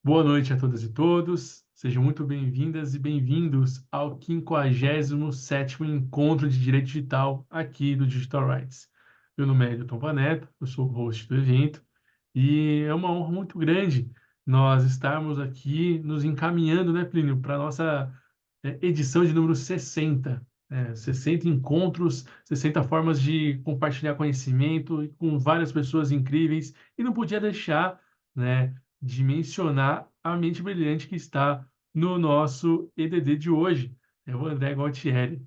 Boa noite a todas e todos. Sejam muito bem-vindas e bem-vindos ao 57º Encontro de Direito Digital aqui do Digital Rights. Meu nome é Elton Paneto, eu sou o host do evento e é uma honra muito grande nós estarmos aqui nos encaminhando, né, Plínio, para a nossa edição de número 60. 60 encontros, 60 formas de compartilhar conhecimento e com várias pessoas incríveis. E não podia deixar, né, de mencionar a mente brilhante que está no nosso EDD de hoje, é o André Gualtieri.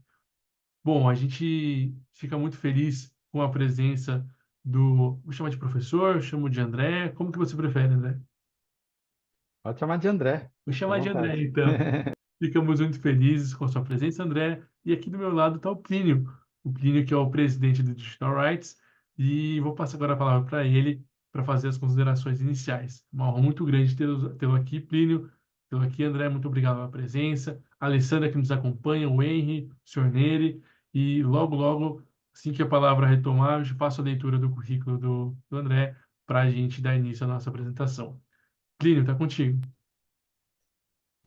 Bom, a gente fica muito feliz com a presença do... Vou chamar de professor, chamo de André. Como que você prefere, André? Pode chamar de André, Vou fica à chamar de André, vontade. então. Ficamos muito felizes com a sua presença, André. E aqui do meu lado está o Plínio que é o presidente do Digital Rights, e vou passar agora a palavra para ele para fazer as considerações iniciais. Uma honra muito grande tê-lo aqui, Plínio, tê-lo aqui, André, muito obrigado pela presença. A Alessandra que nos acompanha, o Henry, o senhor Neri, e logo, logo, assim que a palavra retomar, eu já faço a leitura do currículo do André para a gente dar início à nossa apresentação. Plínio, está contigo.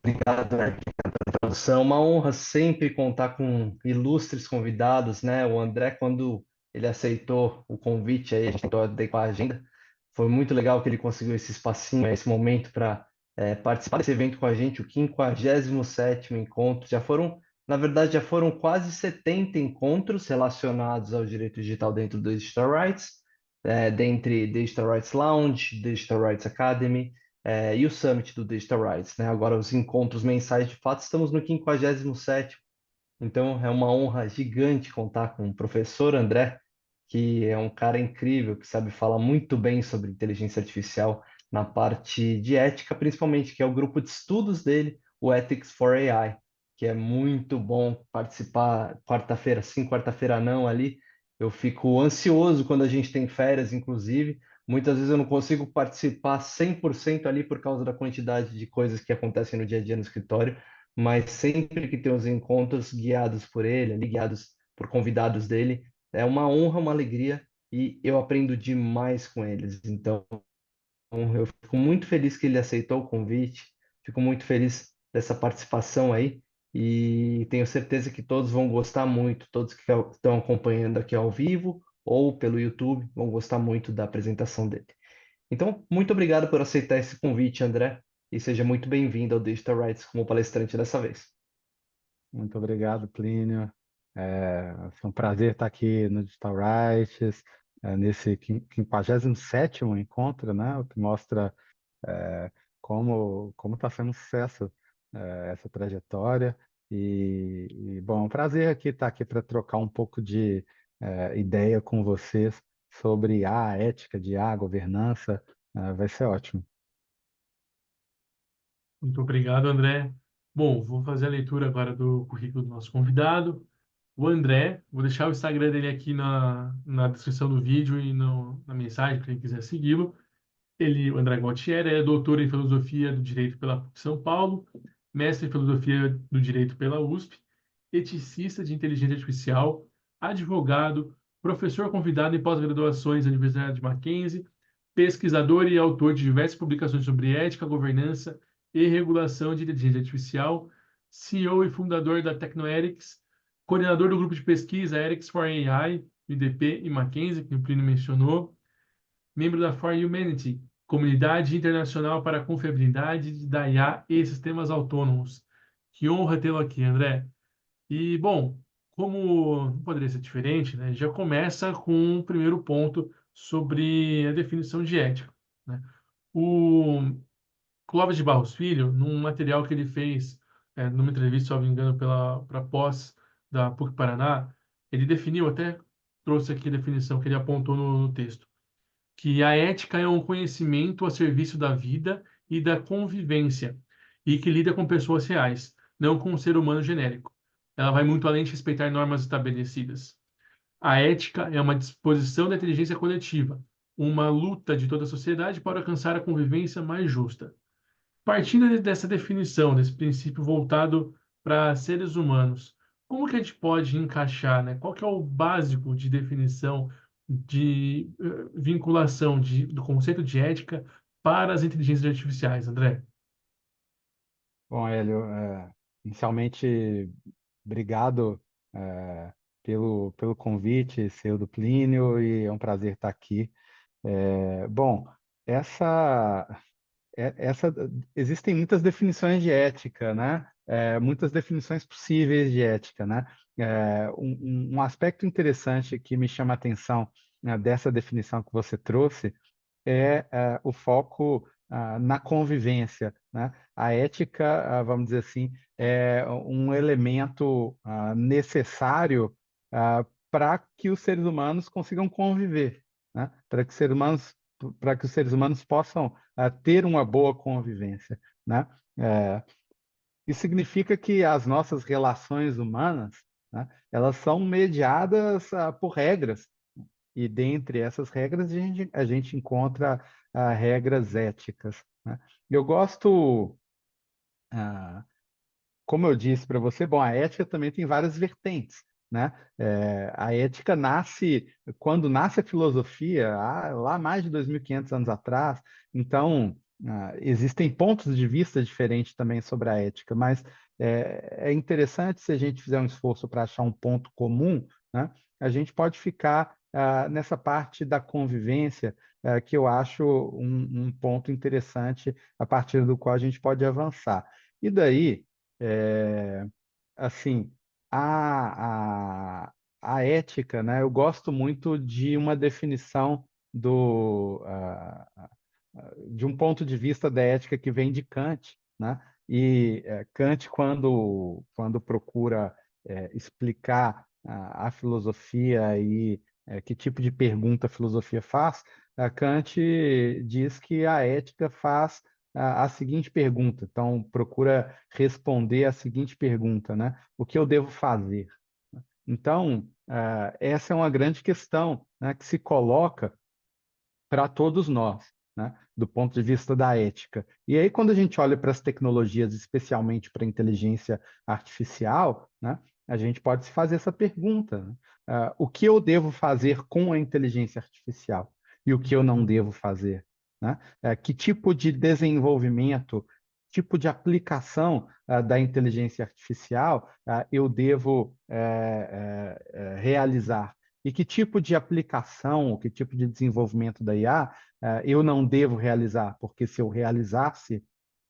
Obrigado, André. É uma honra sempre contar com ilustres convidados, né? O André, quando ele aceitou o convite, aí a gente tentou adequar a agenda. Foi muito legal que ele conseguiu esse espacinho, esse momento para participar desse evento com a gente, o 57º encontro. Na verdade, já foram quase 70 encontros relacionados ao direito digital dentro do Digital Rights, dentre Digital Rights Lounge, Digital Rights Academy, e o Summit do Digital Rights, né? Agora, os encontros mensais, de fato, estamos no 57º, então é uma honra gigante contar com o professor André, que é um cara incrível, que sabe falar muito bem sobre inteligência artificial na parte de ética, principalmente, que é o grupo de estudos dele, o Ethics for AI, que é muito bom participar quarta-feira sim, quarta-feira não ali. Eu fico ansioso quando a gente tem férias, inclusive. Muitas vezes eu não consigo participar 100% ali por causa da quantidade de coisas que acontecem no dia a dia no escritório, mas sempre que tem os encontros guiados por ele, ali, guiados por convidados dele, é uma honra, uma alegria e eu aprendo demais com eles. Então, eu fico muito feliz que ele aceitou o convite, fico muito feliz dessa participação aí e tenho certeza que todos vão gostar muito, todos que estão acompanhando aqui ao vivo ou pelo YouTube vão gostar muito da apresentação dele. Então, muito obrigado por aceitar esse convite, André, e seja muito bem-vindo ao Digital Rights como palestrante dessa vez. Muito obrigado, Plínio. Foi um prazer estar aqui no Digital Rights, nesse 57º encontro, né? O que mostra como está sendo um sucesso essa trajetória. Bom, é um prazer estar aqui para trocar um pouco de ideia com vocês sobre a ética de a governança. Vai ser ótimo. Muito obrigado, André. Bom, vou fazer a leitura agora do currículo do nosso convidado. O André, vou deixar o Instagram dele aqui na descrição do vídeo e na mensagem, para quem quiser segui-lo. O André Gualtieri, é doutor em Filosofia do Direito pela PUC São Paulo, mestre em Filosofia do Direito pela USP, eticista de inteligência artificial, advogado, professor convidado em pós-graduações da Universidade de Mackenzie, pesquisador e autor de diversas publicações sobre ética, governança e regulação de inteligência artificial, CEO e fundador da TecnoErics, coordenador do grupo de pesquisa Erics for AI, IDP e Mackenzie, que o Plínio mencionou, membro da For Humanity, Comunidade Internacional para a Confiabilidade da IA e Sistemas Autônomos. Que honra tê-lo aqui, André. E, bom, como não poderia ser diferente, né, já começa com o primeiro ponto sobre a definição de ética, né? O Clóvis de Barros Filho, num material que ele fez, numa entrevista, se não me engano, para pós da PUC Paraná, ele definiu, até trouxe aqui a definição que ele apontou no texto, que a ética é um conhecimento a serviço da vida e da convivência, e que lida com pessoas reais, não com um ser humano genérico. Ela vai muito além de respeitar normas estabelecidas. A ética é uma disposição da inteligência coletiva, uma luta de toda a sociedade para alcançar a convivência mais justa. Partindo dessa definição, desse princípio voltado para seres humanos, como que a gente pode encaixar, né? Qual que é o básico de definição vinculação do conceito de ética para as inteligências artificiais, André? Bom, Hélio, inicialmente, obrigado pelo convite seu do Plínio, e é um prazer estar aqui. Bom, essa, essa existem muitas definições de ética, né? Muitas definições possíveis de ética, né? Um aspecto interessante que me chama a atenção, né, dessa definição que você trouxe o foco na convivência, né? A ética, vamos dizer assim, é um elemento necessário para que os seres humanos consigam conviver, né? Para que os seres humanos possam ter uma boa convivência, né? É, isso significa que as nossas relações humanas, né, elas são mediadas por regras, e dentre essas regras, a gente encontra regras éticas, né? Eu gosto, ah, como eu disse para você, bom, a ética também tem várias vertentes, né? A ética nasce, quando nasce a filosofia, lá mais de 2.500 anos atrás, então existem pontos de vista diferentes também sobre a ética, mas é interessante se a gente fizer um esforço para achar um ponto comum, né? A gente pode ficar nessa parte da convivência, que eu acho um ponto interessante a partir do qual a gente pode avançar. E daí, é, assim, a, a, a ética, né? Eu gosto muito de uma definição de um ponto de vista da ética que vem de Kant, né? E Kant, quando procura explicar a filosofia e que tipo de pergunta a filosofia faz, Kant diz que a ética faz a seguinte pergunta. Então, procura responder a seguinte pergunta, né? O que eu devo fazer? Então, essa é uma grande questão, né, que se coloca para todos nós, né, do ponto de vista da ética. E aí, quando a gente olha para as tecnologias, especialmente para a inteligência artificial, né, a gente pode se fazer essa pergunta, né? O que eu devo fazer com a inteligência artificial e o que eu não devo fazer, né? Que tipo de desenvolvimento, tipo de aplicação da inteligência artificial eu devo realizar? E que tipo de aplicação, que tipo de desenvolvimento da IA eu não devo realizar, porque se eu realizasse,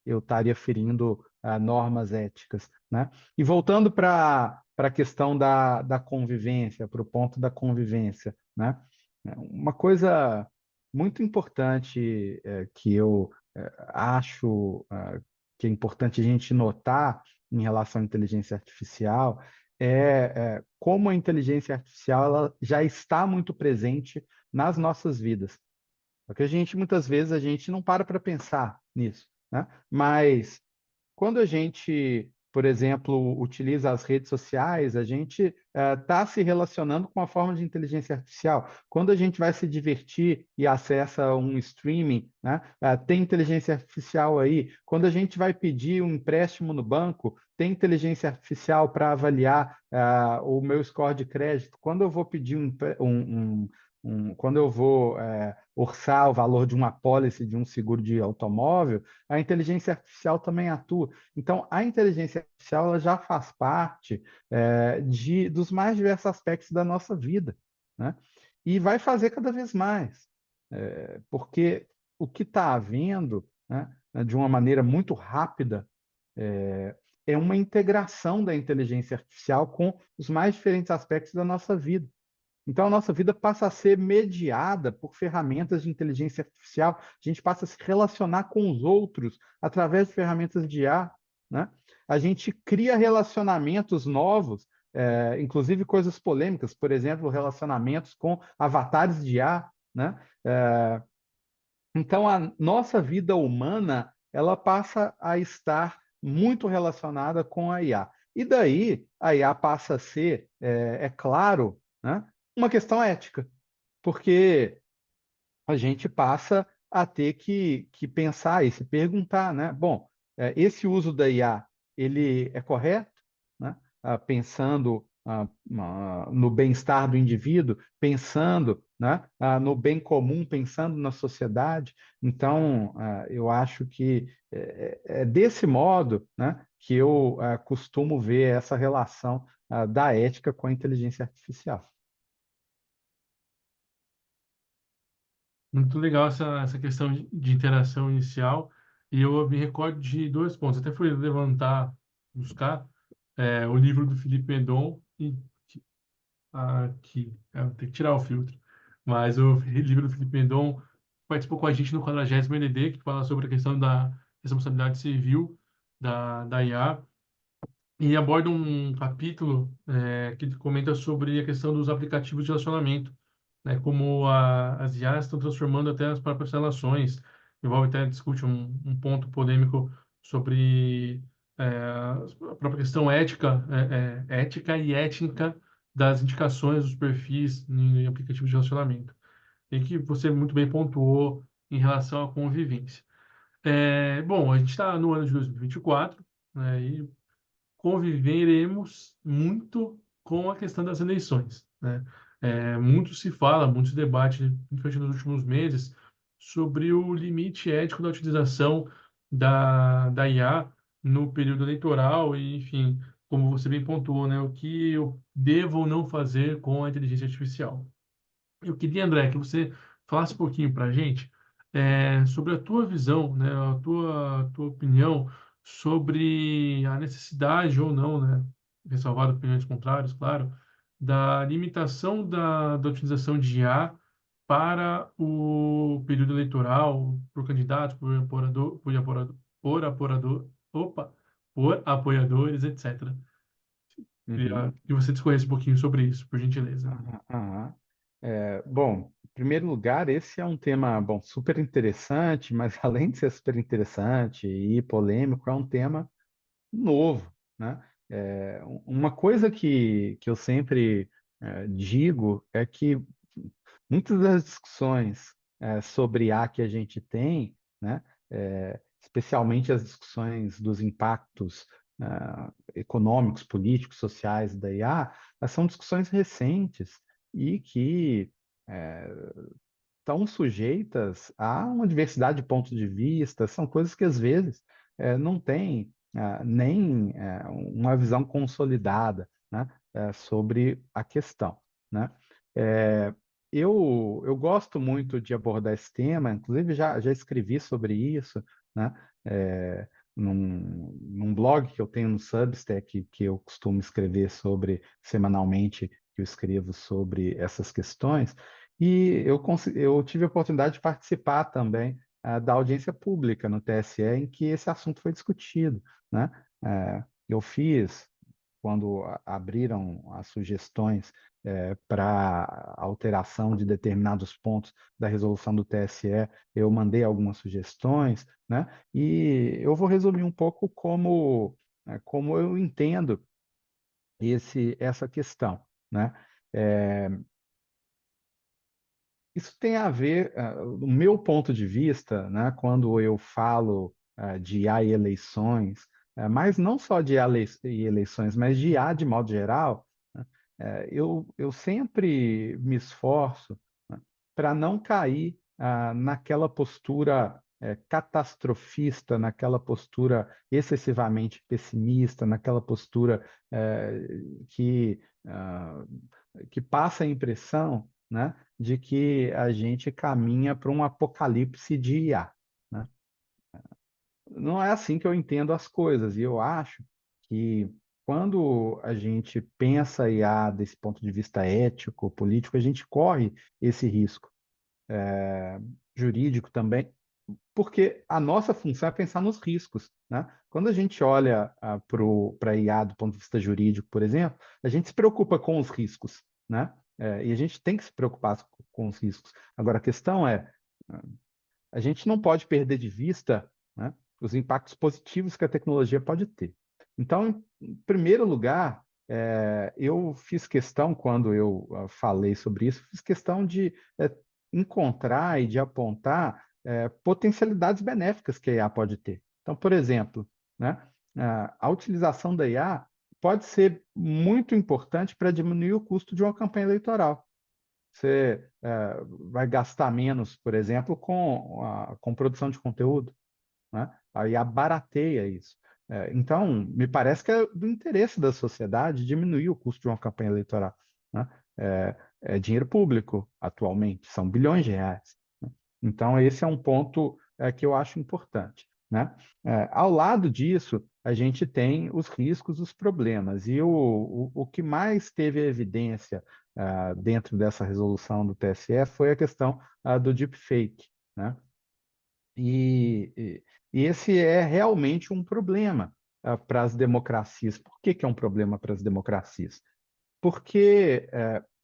eu estaria ferindo normas éticas, né? E voltando para a questão da convivência, para o ponto da convivência, né? Uma coisa muito importante que eu acho que é importante a gente notar em relação à inteligência artificial como a inteligência artificial ela já está muito presente nas nossas vidas. Porque muitas vezes, a gente não para pensar nisso, né? Mas quando a gente, por exemplo, utiliza as redes sociais, a gente está se relacionando com uma forma de inteligência artificial. Quando a gente vai se divertir e acessa um streaming, né, tem inteligência artificial aí. Quando a gente vai pedir um empréstimo no banco, tem inteligência artificial para avaliar o meu score de crédito. Quando eu vou pedir quando eu vou orçar o valor de uma apólice de um seguro de automóvel, a inteligência artificial também atua. Então, a inteligência artificial ela já faz parte dos mais diversos aspectos da nossa vida, né? E vai fazer cada vez mais, porque o que está havendo, né, de uma maneira muito rápida, é uma integração da inteligência artificial com os mais diferentes aspectos da nossa vida. Então, a nossa vida passa a ser mediada por ferramentas de inteligência artificial. A gente passa a se relacionar com os outros através de ferramentas de IA, né? A gente cria relacionamentos novos, inclusive coisas polêmicas, por exemplo, relacionamentos com avatares de IA, né? Então, a nossa vida humana, ela passa a estar muito relacionada com a IA. E daí, a IA passa a ser, é claro, né, uma questão ética, porque a gente passa a ter que pensar e se perguntar, né? Bom, esse uso da IA, ele é correto, né? Pensando no bem-estar do indivíduo, pensando né? No bem comum, pensando na sociedade. Então, eu acho que é desse modo, né, que eu costumo ver essa relação da ética com a inteligência artificial. Muito legal essa questão de interação inicial. E eu me recordo de dois pontos. Até fui levantar, buscar o livro do Felipe Endon e aqui, eu tenho que tirar o filtro. Mas o livro do Felipe Endon participou com a gente no 40º ND, que fala sobre a questão da responsabilidade civil da IA. E aborda um capítulo que ele comenta sobre a questão dos aplicativos de relacionamento, né? Como as IAs estão transformando até as próprias relações. Envolve até discute um ponto polêmico sobre a própria questão ética e étnica das indicações dos perfis em aplicativos de relacionamento. E que você muito bem pontuou em relação à convivência. Bom, a gente está no ano de 2024, né? E conviveremos muito com a questão das eleições, né? Muito se fala, muito se debate, principalmente nos últimos meses, sobre o limite ético da utilização da IA no período eleitoral e, enfim, como você bem pontuou, né? O que eu devo ou não fazer com a inteligência artificial. Eu queria, André, que você falasse um pouquinho para a gente sobre a tua visão, né, a tua opinião sobre a necessidade ou não, né, ressalvado opiniões contrárias, claro, da limitação da utilização de IA para o período eleitoral, por candidatos, por apoiadores, etc. Queria Uhum. que você discorresse um pouquinho sobre isso, por gentileza. Aham, aham. Bom, em primeiro lugar, esse é um tema, bom, super interessante, mas além de ser super interessante e polêmico, é um tema novo, né? Uma coisa que eu sempre digo é que muitas das discussões sobre IA que a gente tem, né, especialmente as discussões dos impactos econômicos, políticos, sociais da IA, elas são discussões recentes e que estão sujeitas a uma diversidade de pontos de vista, são coisas que às vezes não têm nem uma visão consolidada, né, sobre a questão, né? É, eu gosto muito de abordar esse tema, inclusive já escrevi sobre isso, né? Num blog que eu tenho no Substack, que eu costumo escrever sobre semanalmente, que eu escrevo sobre essas questões, e eu tive a oportunidade de participar também da audiência pública no TSE, em que esse assunto foi discutido, né? Eu fiz, quando abriram as sugestões para alteração de determinados pontos da resolução do TSE, eu mandei algumas sugestões, né? E eu vou resumir um pouco como eu entendo essa questão, né? É, Isso tem a ver, do meu ponto de vista, né, quando eu falo de IA e eleições, mas não só de IA e eleições, mas de IA de modo geral, né, eu sempre me esforço, né, para não cair naquela postura catastrofista, naquela postura excessivamente pessimista, naquela postura que, ah, que passa a impressão, né, de que a gente caminha para um apocalipse de IA, né? Não é assim que eu entendo as coisas, e eu acho que quando a gente pensa IA desse ponto de vista ético, político, a gente corre esse risco, jurídico também, porque a nossa função é pensar nos riscos, né? Quando a gente olha para a IA do ponto de vista jurídico, por exemplo, a gente se preocupa com os riscos, né? E a gente tem que se preocupar com os riscos. Agora, a questão é, a gente não pode perder de vista, né, os impactos positivos que a tecnologia pode ter. Então, em primeiro lugar, eu fiz questão, quando eu falei sobre isso, fiz questão de encontrar e de apontar potencialidades benéficas que a IA pode ter. Então, por exemplo, né, a utilização da IA pode ser muito importante para diminuir o custo de uma campanha eleitoral. Você vai gastar menos, por exemplo, com produção de conteúdo, né? Aí abarateia isso. Então, me parece que é do interesse da sociedade diminuir o custo de uma campanha eleitoral, né? É dinheiro público atualmente, são bilhões de reais. Então, esse é um ponto que eu acho importante, né? Ao lado disso, a gente tem os riscos, os problemas. E o que mais teve evidência dentro dessa resolução do TSE foi a questão do deepfake, né? E esse é realmente um problema para as democracias. Por que que é um problema para as democracias? Porque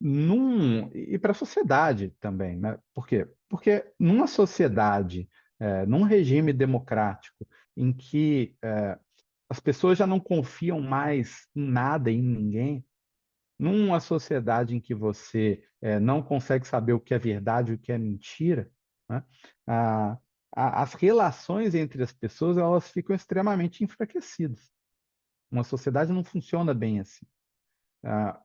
e para a sociedade também, né? Por quê? Porque numa sociedade, num regime democrático, em que as pessoas já não confiam mais em nada, em ninguém, numa sociedade em que você não consegue saber o que é verdade e o que é mentira, né? a- as relações entre as pessoas elas ficam extremamente enfraquecidas. Uma sociedade não funciona bem assim. Ah,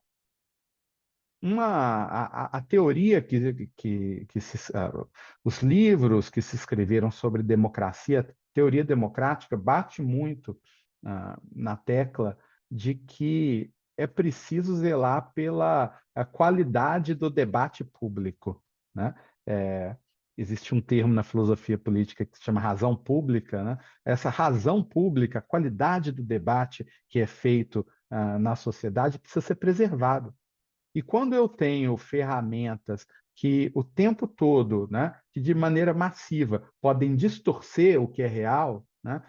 a teoria os livros que se escreveram sobre democracia, teoria democrática, bate muito na tecla de que é preciso zelar pela a qualidade do debate público, né? É, existe um termo na filosofia política que se chama razão pública, né? Essa razão pública, a qualidade do debate que é feito na sociedade precisa ser preservado. E quando eu tenho ferramentas que o tempo todo, né, que de maneira massiva podem distorcer o que é real, né,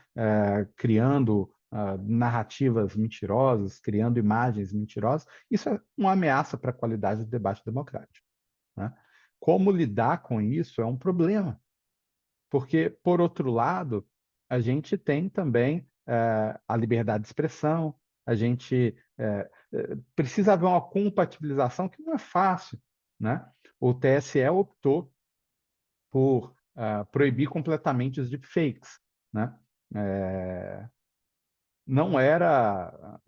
criando narrativas mentirosas, criando imagens mentirosas, isso é uma ameaça para a qualidade do debate democrático, né? Como lidar com isso é um problema, porque, por outro lado, a gente tem também a liberdade de expressão, a gente precisa haver uma compatibilização que não é fácil, né? O TSE optou por proibir completamente os deepfakes, né? É, não era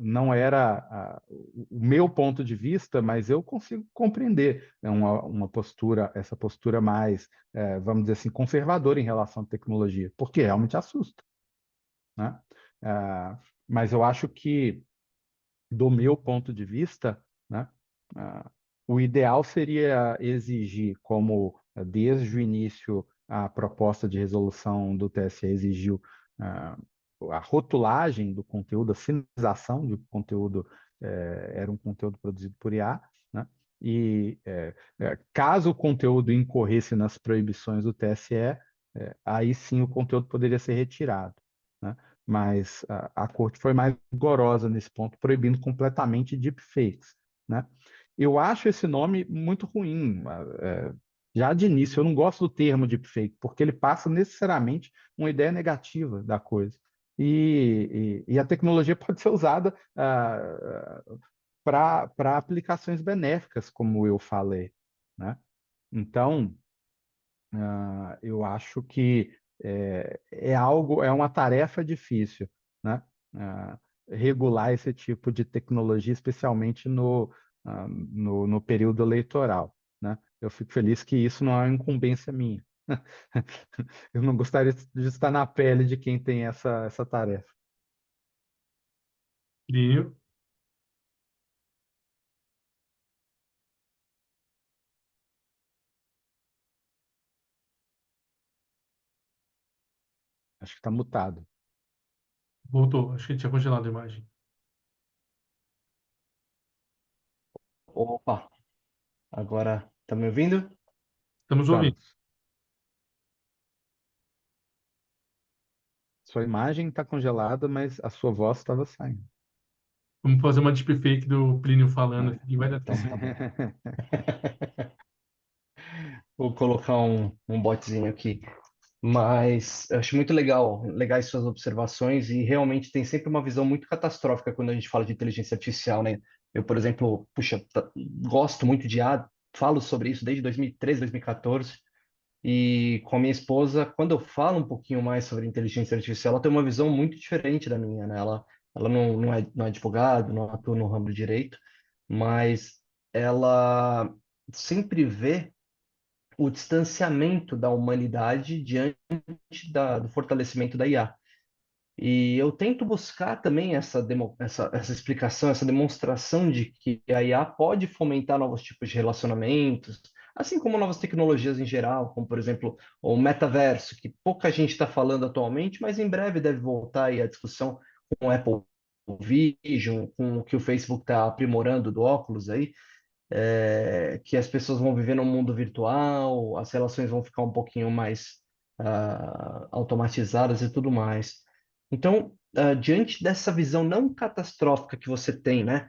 o meu ponto de vista, mas eu consigo compreender uma postura, essa postura mais, vamos dizer assim, conservadora em relação à tecnologia, porque realmente assusta, né? Ah, mas eu acho que, do meu ponto de vista, né, ah, o ideal seria exigir, como desde o início a proposta de resolução do TSE exigiu, ah, a rotulagem do conteúdo, a sinalização de que o conteúdo era um conteúdo produzido por IA, né? E caso o conteúdo incorresse nas proibições do TSE, aí sim o conteúdo poderia ser retirado, né? Mas a corte foi mais rigorosa nesse ponto, proibindo completamente deepfakes, né? Eu acho esse nome muito ruim. Já de início, eu não gosto do termo deepfake, porque ele passa necessariamente uma ideia negativa da coisa. E a tecnologia pode ser usada para aplicações benéficas, como eu falei, né? Então, eu acho que é uma tarefa difícil, né? Ah, regular esse tipo de tecnologia, especialmente no período eleitoral, né? Eu fico feliz que isso não é uma incumbência minha. Eu não gostaria de estar na pele de quem tem essa tarefa. Plínio, Acho que está mutado. voltou. Acho que tinha congelado a imagem. Opa, agora tá me ouvindo? Estamos ouvindo. Estamos. Sua imagem está congelada, mas a sua voz estava saindo. Vamos fazer uma deepfake do Plínio falando É, aqui, que vai dar tudo Então, certo. vou colocar um botzinho aqui. Mas eu acho muito legais suas observações e realmente tem sempre uma visão muito catastrófica quando a gente fala de inteligência artificial, né? Eu, por exemplo, puxa, gosto muito de IA, falo sobre isso desde 2013, 2014, e com a minha esposa, quando eu falo um pouquinho mais sobre inteligência artificial, ela tem uma visão muito diferente da minha, né? Ela não é advogada, não atua no ramo do direito, mas ela sempre vê o distanciamento da humanidade diante do fortalecimento da IA. E eu tento buscar também essa explicação, essa demonstração de que a IA pode fomentar novos tipos de relacionamentos, assim como novas tecnologias em geral, como, por exemplo, o metaverso, que pouca gente está falando atualmente, mas em breve deve voltar aí a discussão com o Apple Vision, com o que o Facebook está aprimorando do óculos aí, que as pessoas vão viver num mundo virtual, as relações vão ficar um pouquinho mais automatizadas e tudo mais. Então, diante dessa visão não catastrófica que você tem, né?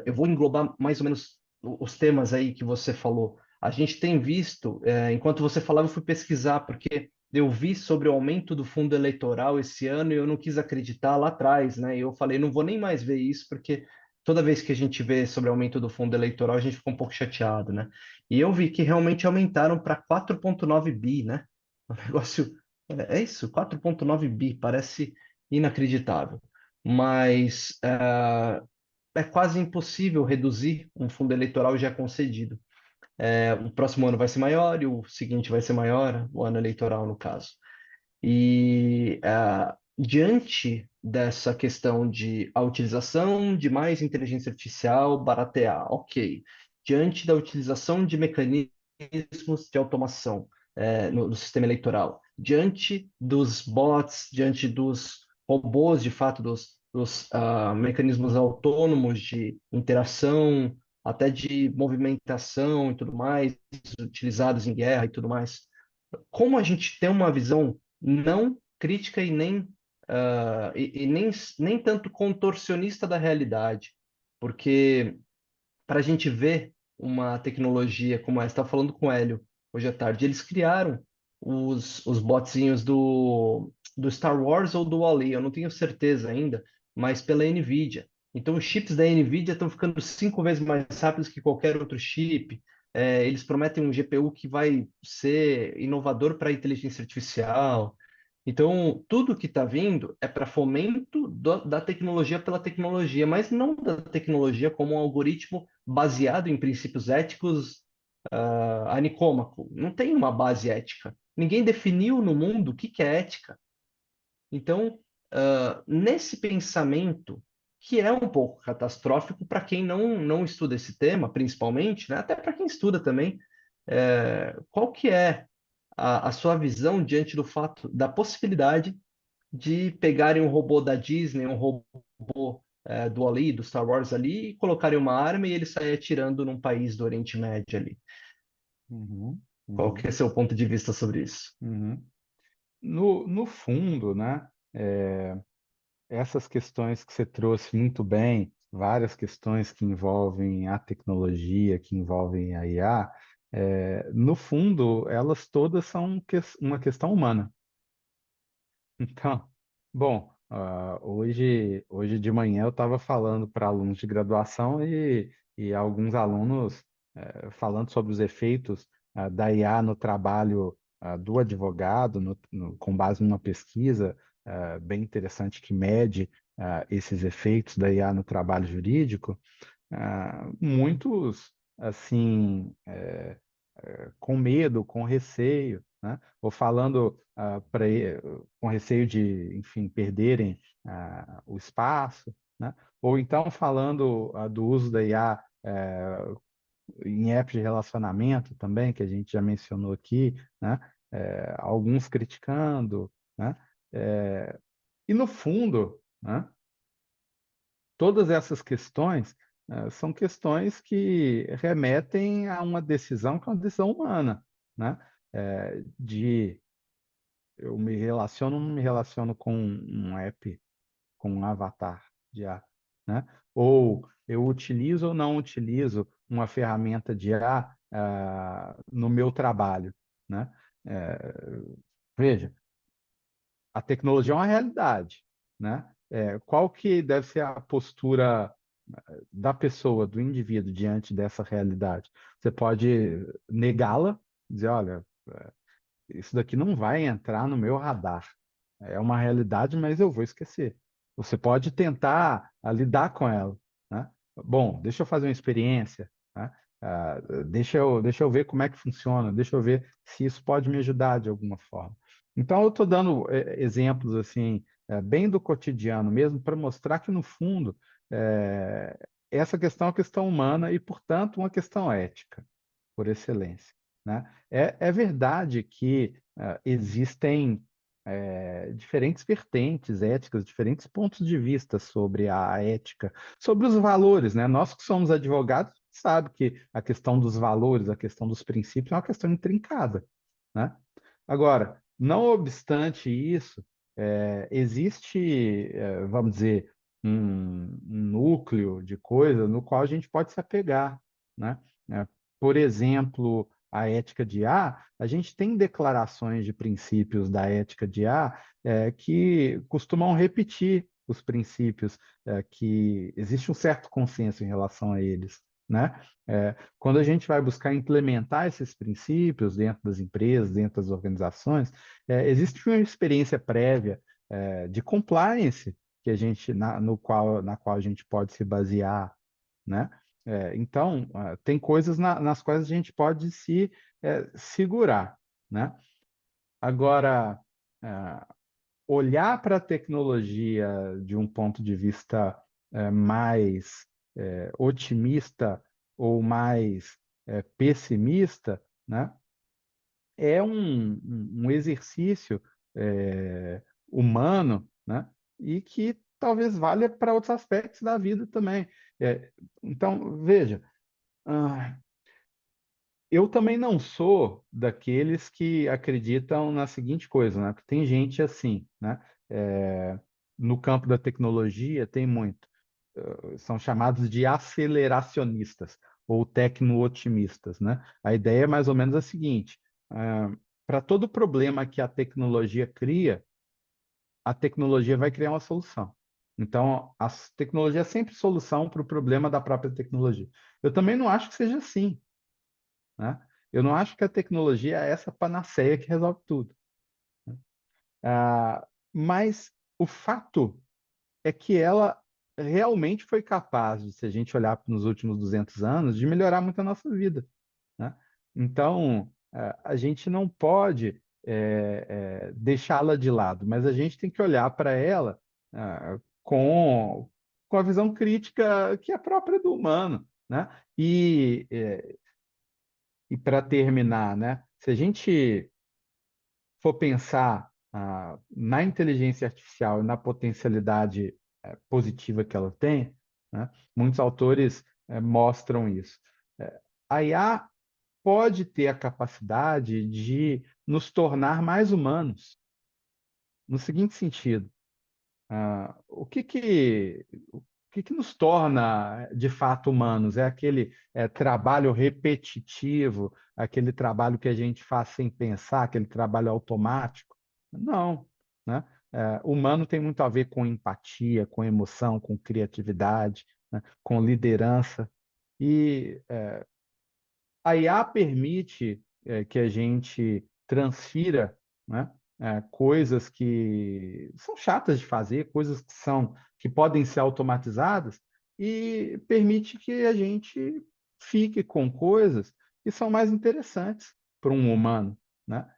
Eu vou englobar mais ou menos os temas aí que você falou. A gente tem visto, enquanto você falava, eu fui pesquisar, porque eu vi sobre o aumento do fundo eleitoral esse ano e eu não quis acreditar lá atrás, né? E eu falei, não vou nem mais ver isso, porque toda vez que a gente vê sobre o aumento do fundo eleitoral, a gente fica um pouco chateado, né? E eu vi que realmente aumentaram para 4,9 bi, né? O negócio é isso, 4,9 bi, parece inacreditável. Mas é quase impossível reduzir um fundo eleitoral já concedido. O próximo ano vai ser maior e o seguinte vai ser maior, o ano eleitoral, no caso. E diante dessa questão de a utilização de mais inteligência artificial, baratear, ok. Diante da utilização de mecanismos de automação no sistema eleitoral, diante dos bots, diante dos robôs, de fato, dos mecanismos autônomos de interação, até de movimentação e tudo mais, utilizados em guerra e tudo mais, como a gente tem uma visão não crítica e nem tanto contorcionista da realidade, porque para a gente ver uma tecnologia como essa, estava falando com o Hélio hoje à tarde, eles criaram os botzinhos do Star Wars ou do Wall-E, eu não tenho certeza ainda, mas pela NVIDIA. Então, os chips da NVIDIA estão ficando 5 vezes mais rápidos que qualquer outro chip. Eles prometem um GPU que vai ser inovador para a inteligência artificial. Então, tudo que está vindo é para fomento da tecnologia pela tecnologia, mas não da tecnologia como um algoritmo baseado em princípios éticos, anicômaco. Não tem uma base ética. Ninguém definiu no mundo o que que é ética. Então, nesse pensamento, que é um pouco catastrófico para quem não estuda esse tema, principalmente, né? Até para quem estuda também, qual que é a sua visão diante do fato da possibilidade de pegarem um robô da Disney, um robô do Ali, do Star Wars ali, e colocarem uma arma e ele sair atirando num país do Oriente Médio ali. Uhum, Qual que uhum, é seu ponto de vista sobre isso? uhum. No fundo, né, essas questões que você trouxe muito bem, várias questões que envolvem a tecnologia, que envolvem a IA, no fundo, elas todas são uma questão humana. Então, bom, hoje de manhã eu estava falando para alunos de graduação e alguns alunos falando sobre os efeitos da IA no trabalho do advogado, com base numa pesquisa bem interessante que mede esses efeitos da IA no trabalho jurídico. Muitos, assim, com medo, com receio, né? Ou falando com receio de, enfim, perderem o espaço, né? Ou então falando do uso da IA em apps de relacionamento também, que a gente já mencionou aqui, né? Alguns criticando, né? E no fundo, né? Todas essas questões são questões que remetem a uma decisão que é uma decisão humana, né? De eu me relaciono ou não me relaciono com um app, com um avatar de IA, né? Ou eu utilizo ou não utilizo uma ferramenta de IA no meu trabalho, né? É, veja, a tecnologia é uma realidade, né? Qual que deve ser a postura da pessoa, do indivíduo diante dessa realidade? Você pode negá-la, dizer, olha, isso daqui não vai entrar no meu radar. É uma realidade, mas eu vou esquecer. Você pode tentar lidar com ela, né? Bom, deixa eu fazer uma experiência, né? Deixa eu ver como é que funciona, deixa eu ver se isso pode me ajudar de alguma forma. Então, eu estou dando exemplos assim, bem do cotidiano mesmo, para mostrar que, no fundo, é, essa questão é uma questão humana e, portanto, uma questão ética, por excelência, né? É verdade que existem diferentes vertentes éticas, diferentes pontos de vista sobre a ética, sobre os valores, né? Nós que somos advogados, sabe que a questão dos valores, a questão dos princípios é uma questão intrincada, né? Agora, não obstante isso, existe, vamos dizer, um núcleo de coisa no qual a gente pode se apegar, né? É, por exemplo, a ética de a gente tem declarações de princípios da ética de que costumam repetir os princípios, que existe um certo consenso em relação a eles, né? Quando a gente vai buscar implementar esses princípios dentro das empresas, dentro das organizações, existe uma experiência prévia, de compliance que a gente, na qual a gente pode se basear, né? Então, tem coisas nas quais a gente pode se segurar, né? Agora, é, olhar para a tecnologia de um ponto de vista mais otimista ou mais pessimista, né? É um exercício humano, né? E que talvez valha para outros aspectos da vida também. Então, veja, ah, eu também não sou daqueles que acreditam na seguinte coisa, né? Que tem gente assim, né? É, no campo da tecnologia tem muito. São chamados de aceleracionistas ou tecno-otimistas, né? A ideia é mais ou menos a seguinte: para todo problema que a tecnologia cria, a tecnologia vai criar uma solução. Então, a tecnologia é sempre solução para o problema da própria tecnologia. Eu também não acho que seja assim, né? Eu não acho que a tecnologia é essa panaceia que resolve tudo. Mas o fato é que ela realmente foi capaz, se a gente olhar nos últimos 200 anos, de melhorar muito a nossa vida, né? Então, a gente não pode deixá-la de lado, mas a gente tem que olhar para ela com a visão crítica que é própria do humano, né? E para terminar, né? Se a gente for pensar na inteligência artificial e na potencialidade positiva que ela tem, né? Muitos autores mostram isso. A IA pode ter a capacidade de nos tornar mais humanos, no seguinte sentido: o que que nos torna de fato humanos? É aquele trabalho repetitivo, aquele trabalho que a gente faz sem pensar, aquele trabalho automático? Não, né? Humano tem muito a ver com empatia, com emoção, com criatividade, né? Com liderança. E a IA permite que a gente transfira, né, coisas que são chatas de fazer, coisas que podem ser automatizadas, e permite que a gente fique com coisas que são mais interessantes para um humano, né?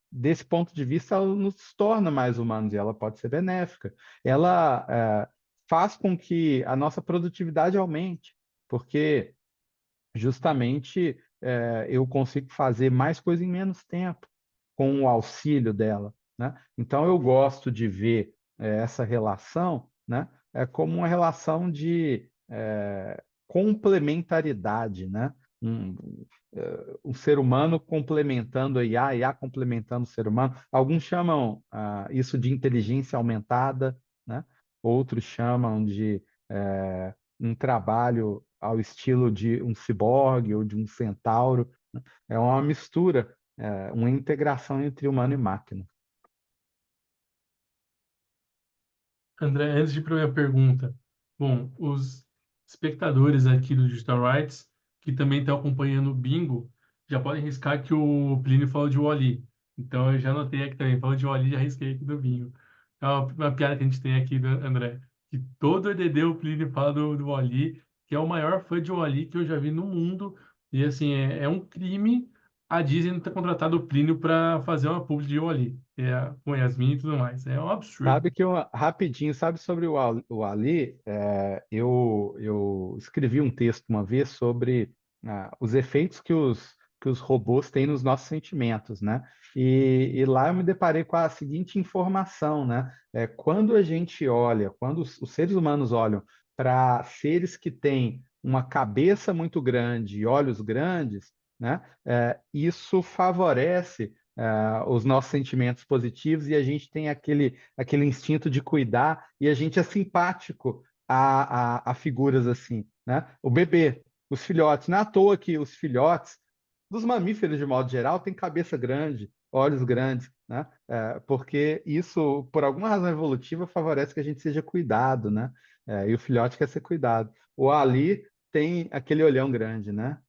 Desse ponto de vista, ela nos torna mais humanos e ela pode ser benéfica. Ela faz com que a nossa produtividade aumente, porque justamente eu consigo fazer mais coisa em menos tempo com o auxílio dela, né? Então eu gosto de ver essa relação, né, como uma relação de complementaridade, né? Um, um ser humano complementando a IA complementando o ser humano. Alguns chamam isso de inteligência aumentada, né? Outros chamam de um trabalho ao estilo de um ciborgue ou de um centauro. É uma mistura, uma integração entre humano e máquina. André, antes de ir para a minha pergunta, bom, os espectadores aqui do Digital Rights, que também estão acompanhando o Bingo, já podem riscar que o Plínio falou de Wall-E. Então, eu já anotei aqui também, falou de Wall-E, já risquei aqui do Bingo. É uma piada que a gente tem aqui, André, que todo EDD o Plínio fala do Wall-E, que é o maior fã de Wall-E que eu já vi no mundo. E assim, é um crime a Disney não ter contratado o Plínio para fazer uma publi de Wall-E, com Yasmin e tudo mais. É um absurdo. Sabe que rapidinho, sabe sobre o Ali? Eu escrevi um texto uma vez sobre os efeitos que os robôs têm nos nossos sentimentos, né? E lá eu me deparei com a seguinte informação, né? Quando a gente olha, quando os seres humanos olham para seres que têm uma cabeça muito grande e olhos grandes, né? Isso favorece os nossos sentimentos positivos e a gente tem aquele instinto de cuidar e a gente é simpático a figuras assim, né? O bebê, os filhotes, não é à toa que os filhotes dos mamíferos de modo geral têm cabeça grande, olhos grandes, né? Porque isso, por alguma razão evolutiva, favorece que a gente seja cuidado, né? E o filhote quer ser cuidado. O Ali tem aquele olhão grande, né?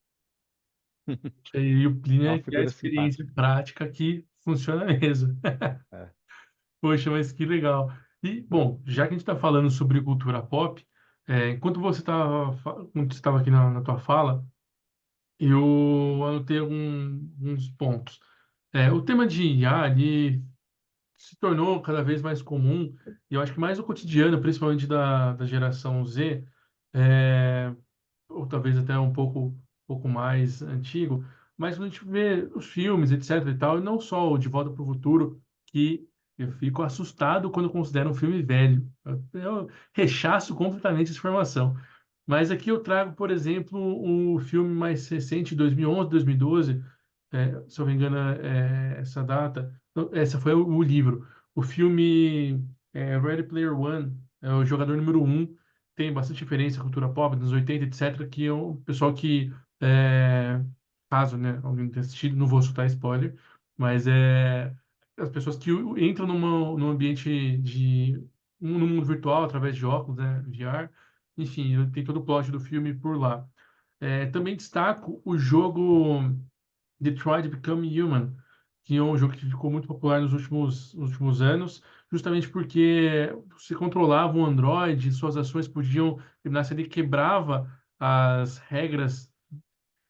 E o É uma Plínio é a figura simpática. experiência prática que funciona mesmo. É. Poxa, mas que legal. E, bom, já que a gente está falando sobre cultura pop, enquanto você estava aqui na tua fala, eu anotei alguns pontos. O tema de IA ali se tornou cada vez mais comum, e eu acho que mais no cotidiano, principalmente da geração Z, é, ou talvez até pouco mais antigo, mas quando a gente vê os filmes, etc e tal, e não só o De Volta para o Futuro, que eu fico assustado quando considero um filme velho. Eu rechaço completamente essa informação. Mas aqui eu trago, por exemplo, o filme mais recente, 2011, 2012, se eu não me engano, essa data. Não, essa foi o livro. O filme Ready Player One, é o jogador número um, tem bastante referência à cultura pop, dos 80, etc., que é o pessoal que, é, caso, né, alguém tenha assistido, não vou soltar spoiler, mas as pessoas que entram num ambiente no mundo virtual através de óculos, né, VR, enfim, tem todo o plot do filme por lá. Também destaco o jogo Detroit Become Human, que é um jogo que ficou muito popular nos últimos anos, justamente porque você controlava um Android, suas ações podiam terminar se ele quebrava as regras.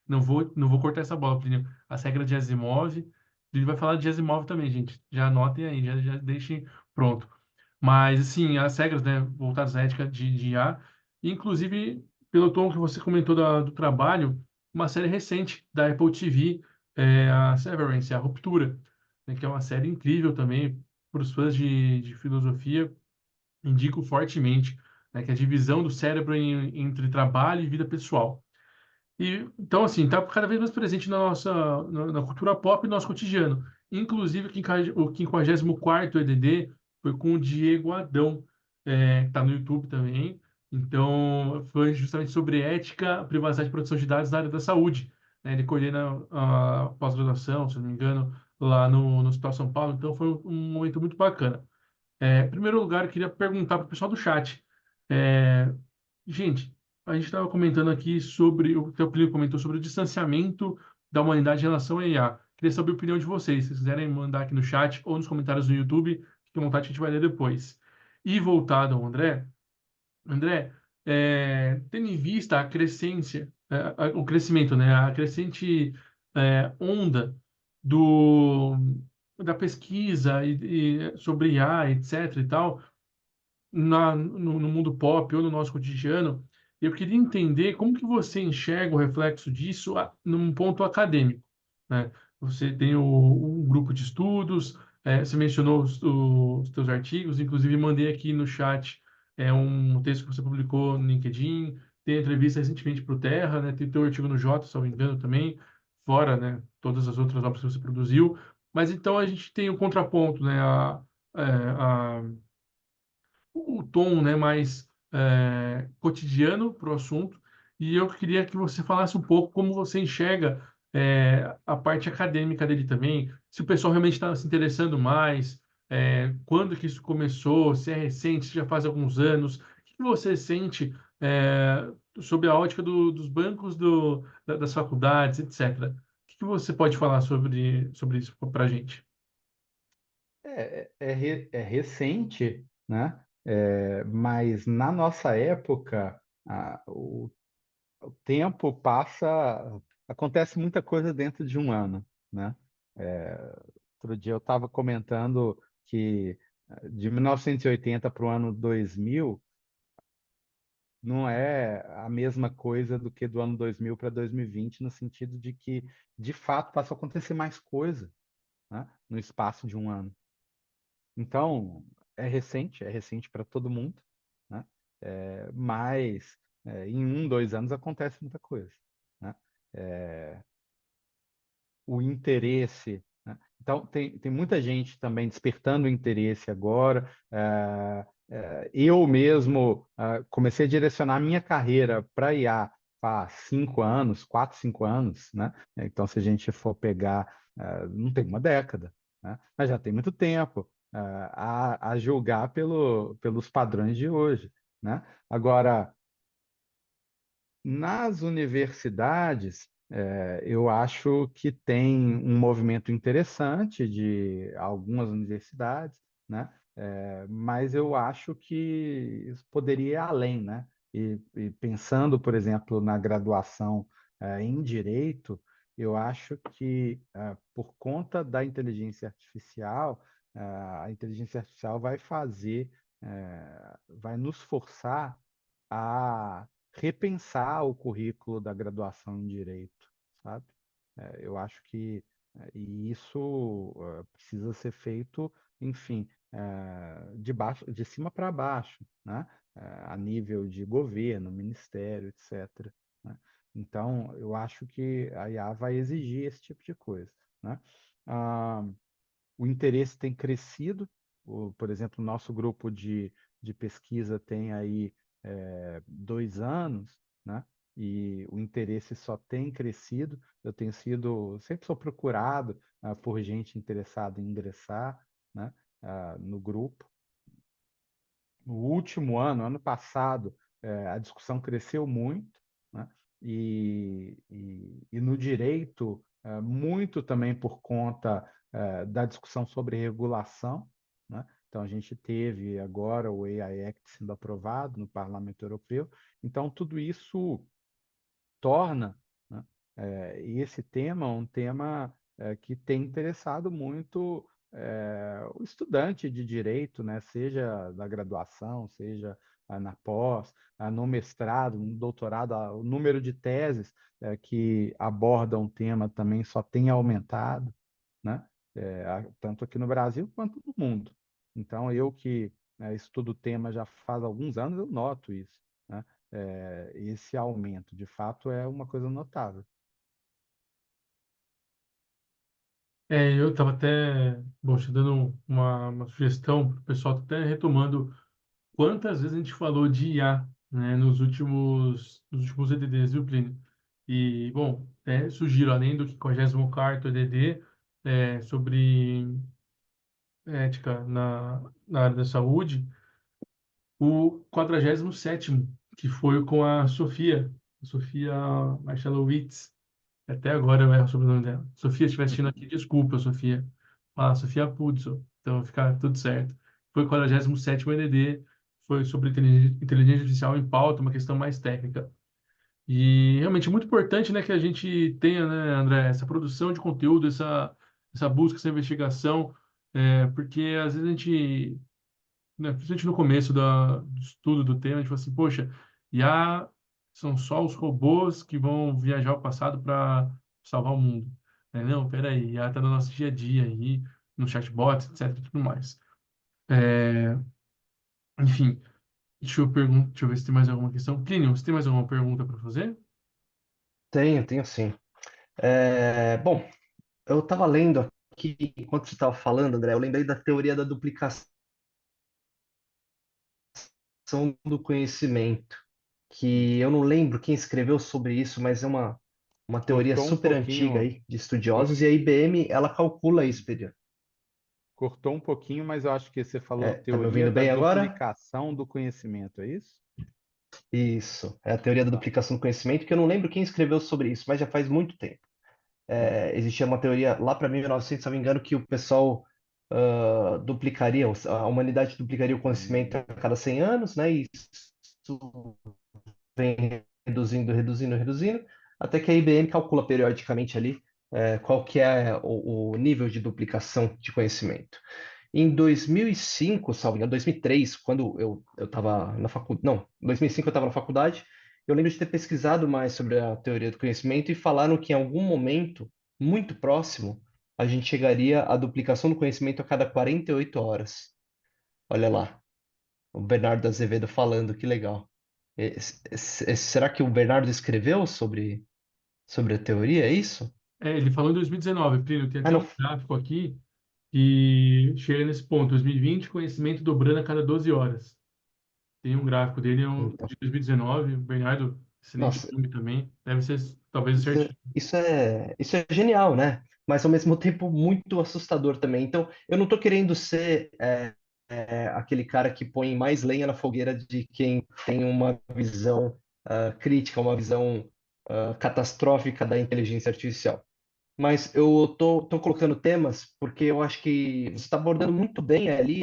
Não vou cortar essa bola, Plínio. As regras de Asimov. Ele vai falar de Asimov também, gente. Já anotem aí, já deixem pronto. Mas, assim, as regras, né, voltadas à ética de IA, inclusive, pelo tom que você comentou do trabalho, uma série recente da Apple TV, a Severance, a Ruptura, né, que é uma série incrível também para os fãs de filosofia, indico fortemente, né, que é a divisão do cérebro entre trabalho e vida pessoal. Então, assim, está cada vez mais presente na cultura pop e no nosso cotidiano. Inclusive, o 54º EDD foi com o Diego Adão, que está no YouTube também. Então, foi justamente sobre ética, privacidade e proteção de dados na área da saúde, né? Ele coordena a pós-graduação, se não me engano, lá no Hospital São Paulo. Então, foi um momento muito bacana. Em primeiro lugar, eu queria perguntar para o pessoal do chat. É, Gente, a gente estava comentando aqui sobre, o teu Plínio comentou sobre o distanciamento da humanidade em relação à IA. Queria saber a opinião de vocês. Se vocês quiserem mandar aqui no chat ou nos comentários no YouTube, fique à vontade, a gente vai ler depois. E voltado ao André, André, tendo em vista a crescência, o crescimento, né, a crescente onda do, da pesquisa sobre IA, etc. e tal, no mundo pop ou no nosso cotidiano, eu queria entender como que você enxerga o reflexo disso num ponto acadêmico, né? Você tem um grupo de estudos, você mencionou os teus artigos, inclusive mandei aqui no chat um texto que você publicou no LinkedIn, tem entrevista recentemente para o Terra, né? Tem teu artigo no Jota, se eu não me engano, também, fora, né, todas as outras obras que você produziu. Mas então a gente tem o contraponto, né? O tom, né, mais cotidiano para o assunto. E eu queria que você falasse um pouco como você enxerga a parte acadêmica dele também, se o pessoal realmente está se interessando mais, quando que isso começou, se é recente, se já faz alguns anos, o que que você sente sobre a ótica dos bancos das faculdades, etc. O que que você pode falar sobre isso para a gente? É recente, né? Mas na nossa época, o tempo passa, acontece muita coisa dentro de um ano, né? Outro dia eu estava comentando que de 1980 para o ano 2000 não é a mesma coisa do que do ano 2000 para 2020, no sentido de que, de fato, passou a acontecer mais coisa, né, no espaço de um ano. Então, é recente para todo mundo, né? Mas em 1, 2 anos acontece muita coisa, né? O interesse, né? Então, tem muita gente também despertando interesse agora. Eu mesmo comecei a direcionar a minha carreira para IA há 5 anos, 4, 5 anos, né? Então, se a gente for pegar, não tem uma década, né? Mas já tem muito tempo, a julgar pelos padrões de hoje, né? Agora, nas universidades, eu acho que tem um movimento interessante de algumas universidades, né? Mas eu acho que isso poderia ir além, né? E pensando, por exemplo, na graduação, em direito, eu acho que, por conta da inteligência artificial, a inteligência artificial vai vai nos forçar a repensar o currículo da graduação em direito, sabe? Eu acho que e isso precisa ser feito, enfim, de cima para baixo, né? A nível de governo, ministério, etc., né? Então, eu acho que a IA vai exigir esse tipo de coisa, né? Ah, o interesse tem crescido. Por exemplo, o nosso grupo de pesquisa tem aí 2 anos, né? E o interesse só tem crescido. Sempre sou procurado por gente interessada em ingressar, né, no grupo. No último ano, ano passado, a discussão cresceu muito, né? E no direito, muito também por conta da discussão sobre regulação, né? Então, a gente teve agora o AI Act sendo aprovado no Parlamento Europeu. Então, tudo isso torna, né, esse tema um tema que tem interessado muito o estudante de direito, né, seja na graduação, seja na pós, no mestrado, no doutorado. O número de teses que abordam o tema também só tem aumentado, né, tanto aqui no Brasil quanto no mundo. Então, eu que estudo o tema já faz alguns anos, eu noto isso, né? Esse aumento, de fato, é uma coisa notável. Eu estava até, bom, te dando uma sugestão para o pessoal, tá até retomando quantas vezes a gente falou de IA, né, nos últimos EDDs, viu, Plínio? E, bom, sugiro, além do 54º EDD, sobre ética na área da saúde, o 47º, que foi com a Sofia Marchalowitz. Até agora eu erro o sobrenome dela. Sofia, se estiver assistindo aqui, desculpa, Sofia. Fala, Sofia Pudzo. Então, vai ficar tudo certo. Foi o 47º EDD, foi sobre inteligência artificial em pauta, uma questão mais técnica. E realmente é muito importante, né, que a gente tenha, né, André, essa produção de conteúdo, essa busca, essa investigação, porque às vezes a gente, né, principalmente no começo do estudo do tema, a gente fala assim, poxa, IA são só os robôs que vão viajar ao passado para salvar o mundo. Não, peraí, IA está no nosso dia a dia aí, no chatbot, etc, e tudo mais. É, enfim, deixa eu ver se tem mais alguma questão. Plínio, você tem mais alguma pergunta para fazer? Tenho sim. Bom, eu estava lendo aqui, enquanto você estava falando, André, eu lembrei da teoria da duplicação do conhecimento, que eu não lembro quem escreveu sobre isso, mas é uma teoria Cortou um super antiga pouquinho, aí, de cor- estudiosos, e a IBM, ela calcula isso, Pedro. cortou um pouquinho, mas eu acho que você falou Tá me teoria ouvindo da bem agora? duplicação do conhecimento, é isso? Isso, é a teoria da Tá. duplicação do conhecimento, que eu não lembro quem escreveu sobre isso, mas já faz muito tempo. Existia uma teoria lá para 1900, se não me engano, que o pessoal duplicaria, a humanidade duplicaria o conhecimento a Hum, cada 100 anos, né? E isso vem reduzindo, até que a IBM calcula periodicamente ali qual que é o nível de duplicação de conhecimento. Em 2005, salvo engano, 2003, quando eu estava na faculdade, não, em 2005 eu estava na faculdade, eu lembro de ter pesquisado mais sobre a teoria do conhecimento e falaram que em algum momento, muito próximo, a gente chegaria à duplicação do conhecimento a cada 48 horas. Olha lá, o Bernardo Azevedo falando, que legal. Será que o Bernardo escreveu sobre a teoria, é isso? Ele falou em 2019, Plínio, tem Ah, até não. um gráfico aqui que chega nesse ponto, 2020, conhecimento dobrando a cada 12 horas. Tem um gráfico dele Então, de 2019, o Bernardo, excelente nossa, filme também, deve ser talvez certinho. isso é genial, né? Mas ao mesmo tempo muito assustador também. Então, eu não estou querendo ser aquele cara que põe mais lenha na fogueira de quem tem uma visão crítica, uma visão catastrófica da inteligência artificial. Mas eu tô colocando temas porque eu acho que você está abordando muito bem ali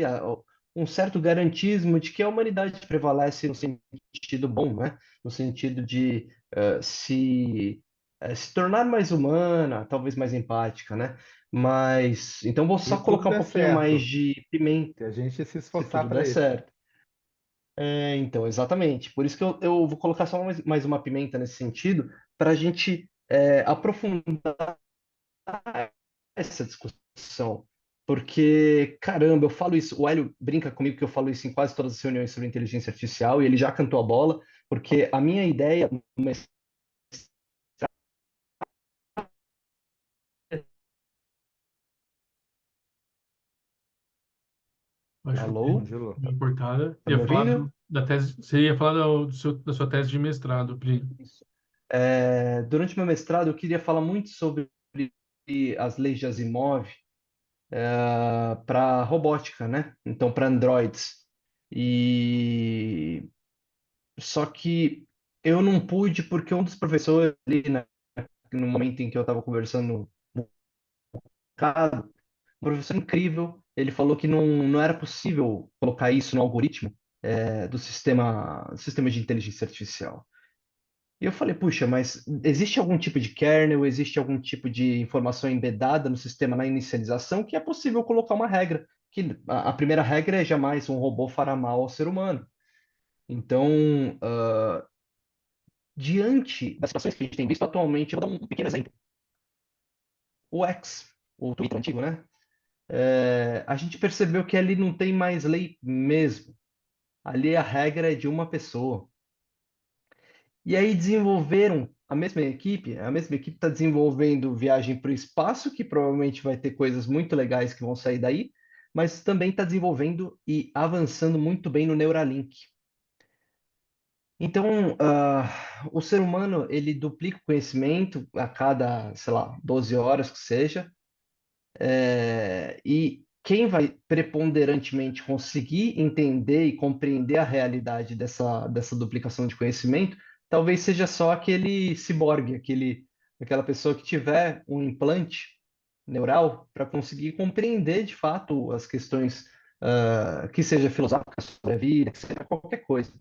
um certo garantismo de que a humanidade prevalece no sentido bom, né? No sentido de se tornar mais humana, talvez mais empática, né? Mas então vou Se só tudo colocar um der pouquinho mais certo, de pimenta, se a gente se se esforçar tudo para der isso. certo. Então, exatamente. Por isso que eu vou colocar só mais uma pimenta nesse sentido, para a gente aprofundar essa discussão. Porque, caramba, eu falo isso. O Hélio brinca comigo que eu falo isso em quase todas as reuniões sobre inteligência artificial e ele já cantou a bola, porque a minha ideia. Acho que Alô? Ângelo, uma cortada. Tá me ouvindo? Da tese, você ia falar da sua tese de mestrado, Plínio. Isso. Durante meu mestrado, eu queria falar muito sobre as leis de Asimov para robótica, né? Então, para androids. E só que eu não pude porque um dos professores ali, né, no momento em que eu estava conversando um professor incrível, ele falou que não era possível colocar isso no algoritmo do sistema de inteligência artificial. E eu falei, puxa, mas existe algum tipo de kernel, existe algum tipo de informação embedada no sistema na inicialização que é possível colocar uma regra, que a primeira regra é jamais um robô fará mal ao ser humano. Então, diante das situações que a gente tem visto atualmente, eu vou dar um pequeno exemplo. O X, o Twitter antigo, né? A gente percebeu que ali não tem mais lei mesmo. Ali a regra é de uma pessoa. E aí desenvolveram a mesma equipe está desenvolvendo Viagem para o Espaço, que provavelmente vai ter coisas muito legais que vão sair daí, mas também está desenvolvendo e avançando muito bem no Neuralink. Então, o ser humano, ele duplica o conhecimento a cada, sei lá, 12 horas que seja, e quem vai preponderantemente conseguir entender e compreender a realidade dessa duplicação de conhecimento, talvez seja só aquele ciborgue, aquela pessoa que tiver um implante neural para conseguir compreender de fato as questões, que seja filosófica sobre a vida, que seja qualquer coisa.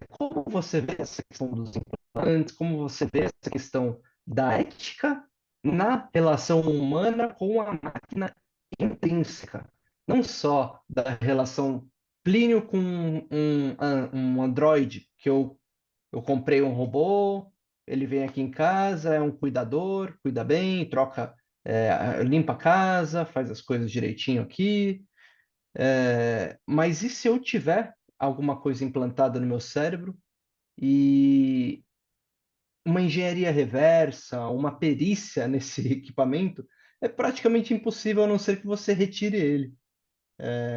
Como você vê essa questão dos implantes? Como você vê essa questão da ética na relação humana com a máquina intrínseca? Não só da relação Plínio com um Android, que eu comprei um robô, ele vem aqui em casa, é um cuidador, cuida bem, troca, limpa a casa, faz as coisas direitinho aqui. Mas e se eu tiver alguma coisa implantada no meu cérebro e uma engenharia reversa, uma perícia nesse equipamento, é praticamente impossível a não ser que você retire ele.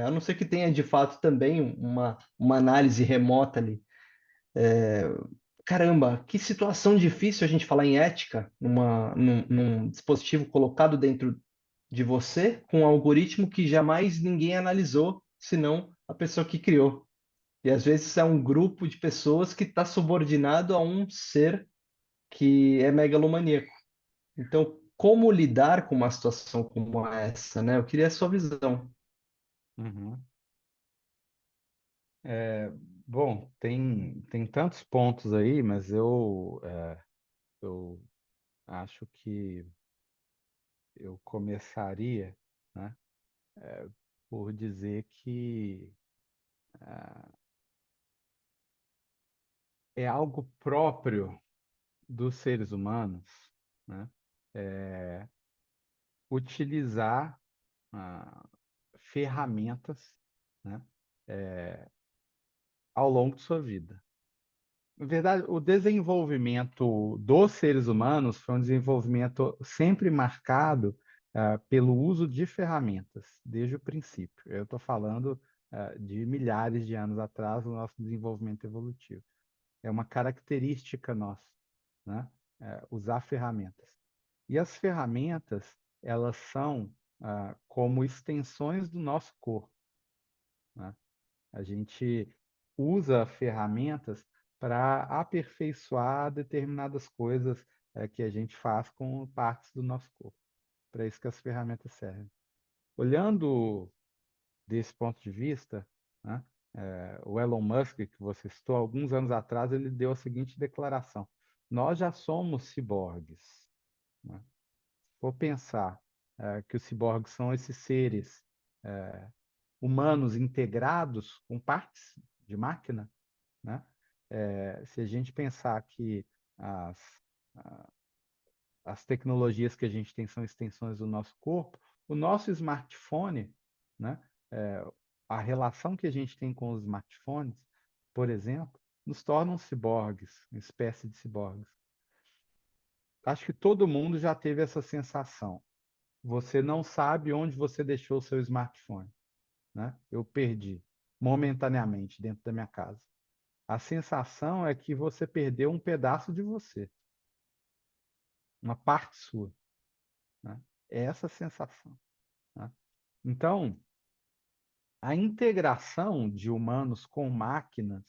A não ser que tenha de fato também uma análise remota ali. Caramba, que situação difícil a gente falar em ética num dispositivo colocado dentro de você com um algoritmo que jamais ninguém analisou, senão a pessoa que criou. E às vezes é um grupo de pessoas que está subordinado a um ser que é megalomaníaco. Então, como lidar com uma situação como essa, né? Eu queria a sua visão. uhum. Bom, tem tantos pontos aí, mas eu acho que eu começaria, né, por dizer que é algo próprio dos seres humanos, né, utilizar ferramentas, né, ao longo de sua vida. Na verdade, o desenvolvimento dos seres humanos foi um desenvolvimento sempre marcado pelo uso de ferramentas, desde o princípio. Eu estou falando de milhares de anos atrás, o nosso desenvolvimento evolutivo. É uma característica nossa, né? Usar ferramentas. E as ferramentas, elas são como extensões do nosso corpo, né? A gente usa ferramentas para aperfeiçoar determinadas coisas que a gente faz com partes do nosso corpo. Para isso que as ferramentas servem. Olhando desse ponto de vista, né, o Elon Musk, que você citou, alguns anos atrás, ele deu a seguinte declaração: nós já somos ciborgues, né? Vou pensar que os ciborgues são esses seres humanos integrados com partes de máquina, né? Se a gente pensar que as, a- as tecnologias que a gente tem são extensões do nosso corpo, o nosso smartphone, né? É, a relação que a gente tem com os smartphones, por exemplo, nos tornam ciborgues, uma espécie de ciborgues. Acho que todo mundo já teve essa sensação. Você não sabe onde você deixou o seu smartphone, né? Eu perdi momentaneamente dentro da minha casa. A sensação é que você perdeu um pedaço de você, uma parte sua, né? É essa a sensação, né? Então, a integração de humanos com máquinas,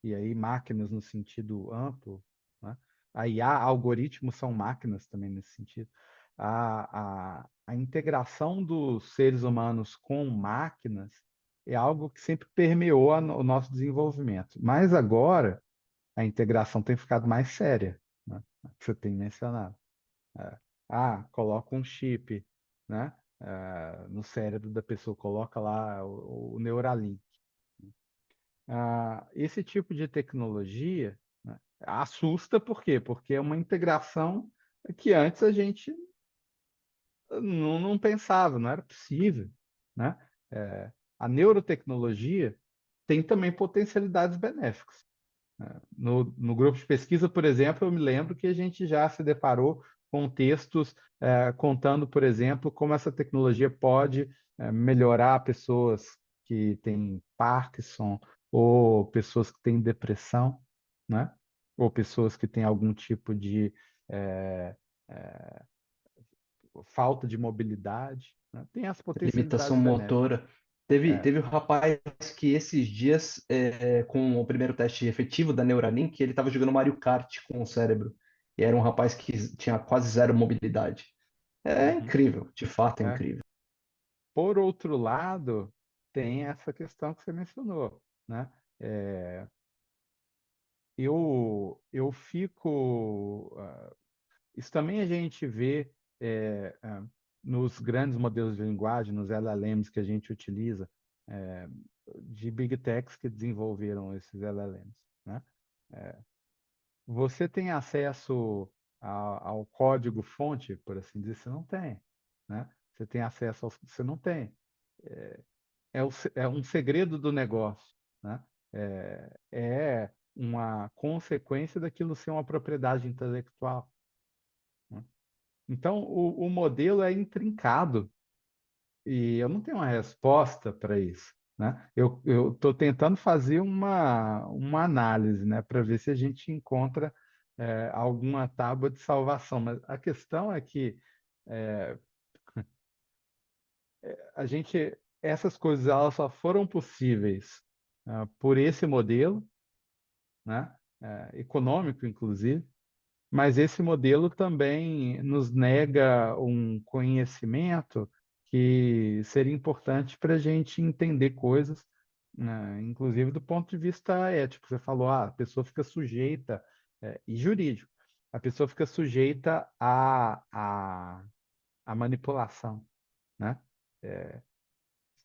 e aí máquinas no sentido amplo, né? A IA, algoritmos são máquinas também nesse sentido. A integração dos seres humanos com máquinas é algo que sempre permeou o nosso desenvolvimento. Mas agora, a integração tem ficado mais séria, né? Que você tem mencionado. É, coloca um chip, né? No cérebro da pessoa, coloca lá o Neuralink. Esse tipo de tecnologia, né, assusta por quê? Porque é uma integração que antes a gente não pensava, não era possível, né? A neurotecnologia tem também potencialidades benéficas. No grupo de pesquisa, por exemplo, eu me lembro que a gente já se deparou com textos contando, por exemplo, como essa tecnologia pode melhorar pessoas que têm Parkinson ou pessoas que têm depressão, né? Ou pessoas que têm algum tipo de eh, falta de mobilidade, né? Tem as Limitação potencialidades benéficas. motora. Teve, É. teve um rapaz que esses dias, com o primeiro teste efetivo da Neuralink, ele estava jogando Mario Kart com o cérebro. E era um rapaz que tinha quase zero mobilidade. É Uhum. incrível, de fato é É. incrível. Por outro lado, tem essa questão que você mencionou, né? É, eu fico. Isso também a gente vê nos grandes modelos de linguagem, nos LLMs que a gente utiliza, é, de Big Techs que desenvolveram esses LLMs, né? Você tem acesso ao código-fonte, por assim dizer? Você não tem, né? Você tem acesso ao... Você não tem. É um segredo do negócio, né? É uma consequência daquilo ser uma propriedade intelectual, né? Então, o modelo é intrincado e eu não tenho uma resposta para isso, né? Eu estou tentando fazer uma análise, né, para ver se a gente encontra alguma tábua de salvação, mas a questão é que essas coisas elas só foram possíveis por esse modelo, né? Econômico, inclusive, mas esse modelo também nos nega um conhecimento que seria importante para a gente entender coisas né? Inclusive do ponto de vista ético. Você falou, a pessoa fica sujeita, e jurídico, a pessoa fica sujeita à manipulação, né?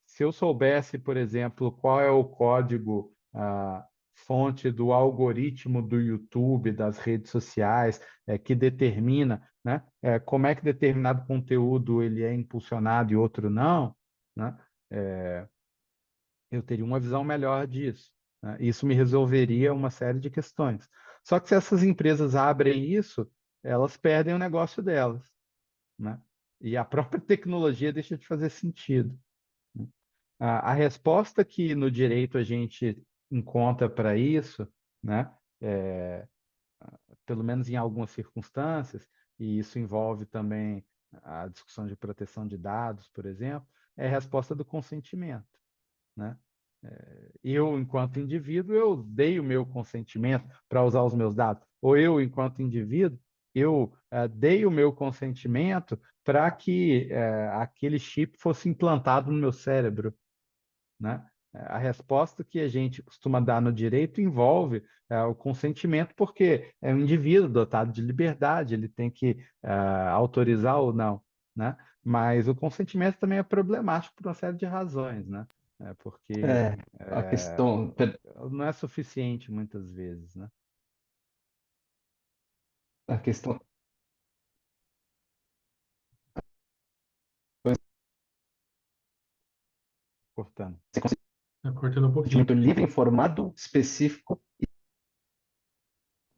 Se eu soubesse, por exemplo, qual é o código, fonte do algoritmo do YouTube, das redes sociais, que determina, né, como é que determinado conteúdo ele é impulsionado e outro não, né, eu teria uma visão melhor disso, né? Isso me resolveria uma série de questões. Só que se essas empresas abrem isso, elas perdem o negócio delas, né? E a própria tecnologia deixa de fazer sentido. A resposta que no direito a gente encontra para isso, né, pelo menos em algumas circunstâncias, e isso envolve também a discussão de proteção de dados, por exemplo, é a resposta do consentimento, né? Eu, enquanto indivíduo, eu dei o meu consentimento para usar os meus dados, ou eu, enquanto indivíduo, eu dei o meu consentimento para que aquele chip fosse implantado no meu cérebro, né? A resposta que a gente costuma dar no direito envolve o consentimento, porque é um indivíduo dotado de liberdade, ele tem que autorizar ou não, né? Mas o consentimento também é problemático por uma série de razões, né? Porque É, a questão, não é suficiente muitas vezes, né? a questão, Portanto, você consegue Tá cortando um pouquinho. muito livre, informado, específico, e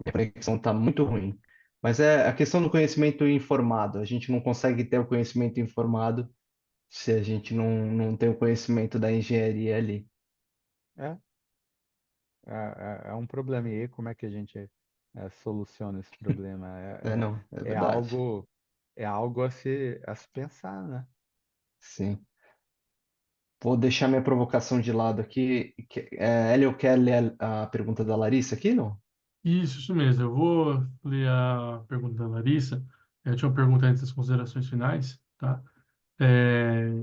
a conexão está muito ruim. Mas é a questão do conhecimento informado. A gente não consegue ter o conhecimento informado se a gente não tem o conhecimento da engenharia ali. é, é um problema. E aí, como é que a gente soluciona esse problema? É, não, é É verdade. algo, é algo a se pensar, né? Sim. Vou deixar minha provocação de lado aqui. Hélio quer ler a pergunta da Larissa aqui, não? Isso mesmo. Eu vou ler a pergunta da Larissa. Eu tinha uma pergunta antes das considerações finais, tá?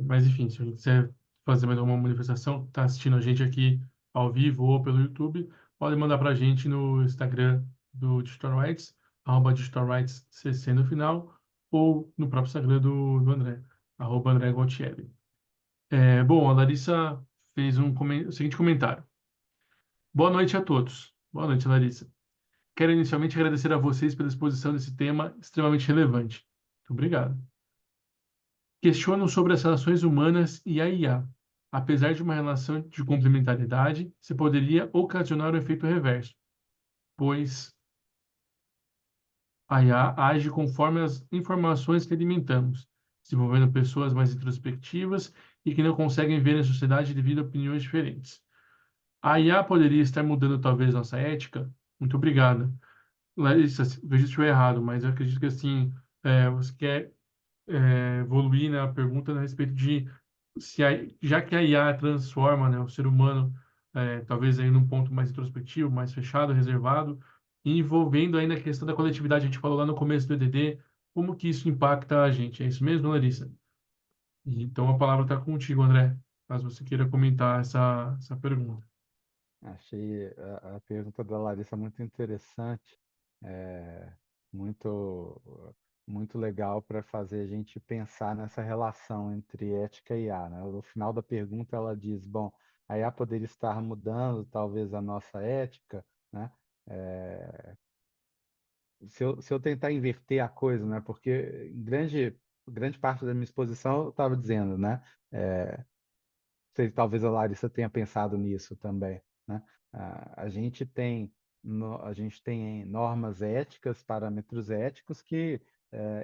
Mas, enfim, se você quiser fazer mais alguma manifestação, está assistindo a gente aqui ao vivo ou pelo YouTube, pode mandar para a gente no Instagram do Digital Rights, @DigitalRightsCC no final, ou no próprio Instagram do André, @André Gontieri. Bom, a Larissa fez o seguinte comentário. Boa noite a todos. Boa noite, Larissa. Quero inicialmente agradecer a vocês pela exposição desse tema extremamente relevante. Muito obrigado. Questionam sobre as relações humanas e a IA. Apesar de uma relação de complementariedade, se poderia ocasionar o efeito reverso, pois a IA age conforme as informações que alimentamos, desenvolvendo pessoas mais introspectivas e que não conseguem ver a sociedade devido a opiniões diferentes. A IA poderia estar mudando talvez nossa ética? Muito obrigada. Larissa, veja se estiver errado, mas eu acredito que assim, você quer evoluir na pergunta a respeito de se já que a IA transforma, né, o ser humano, talvez aí num ponto mais introspectivo, mais fechado, reservado, e envolvendo ainda a questão da coletividade, a gente falou lá no começo do EDD, como que isso impacta a gente? É isso mesmo, Larissa? Então a palavra está contigo, André, caso você queira comentar essa pergunta. Achei a pergunta da Larissa muito interessante, muito, muito legal para fazer a gente pensar nessa relação entre ética e IA, né? No final da pergunta, ela diz: bom, a IA poderia estar mudando talvez a nossa ética, né? É, se eu tentar inverter a coisa, né? Porque em grande parte da minha exposição eu estava dizendo, né? Sei, talvez a Larissa tenha pensado nisso também, né? A gente tem a gente tem normas éticas, parâmetros éticos que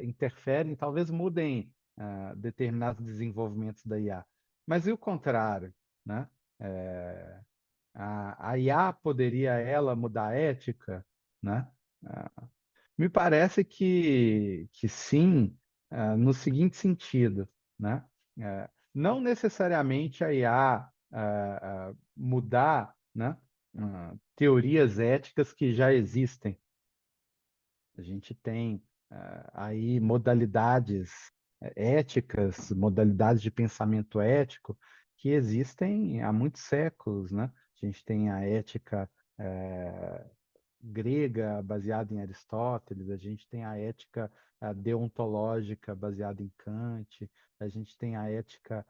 interferem, talvez mudem determinados desenvolvimentos da IA. Mas e o contrário, né? Eh, a IA poderia ela mudar a ética, né? Me parece que sim, no seguinte sentido, né? Não necessariamente a IA mudar, né, teorias éticas que já existem. A gente tem aí modalidades éticas, modalidades de pensamento ético que existem há muitos séculos, né? A gente tem a ética grega baseada em Aristóteles, a gente tem a ética deontológica baseada em Kant, a gente tem a ética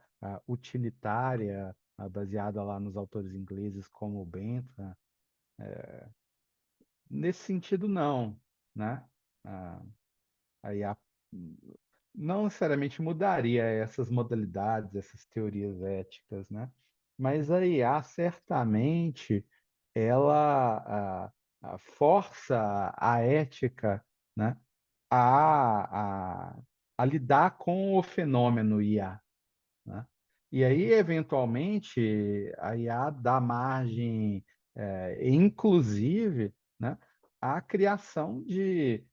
utilitária baseada lá nos autores ingleses como Bentham. Nesse sentido, não, né? Ah, a IA não necessariamente mudaria essas modalidades, essas teorias éticas, né? Mas a IA certamente ela força a ética, né, a, a, a lidar com o fenômeno IA, né? E aí, eventualmente, a IA dá margem, inclusive, né, à criação de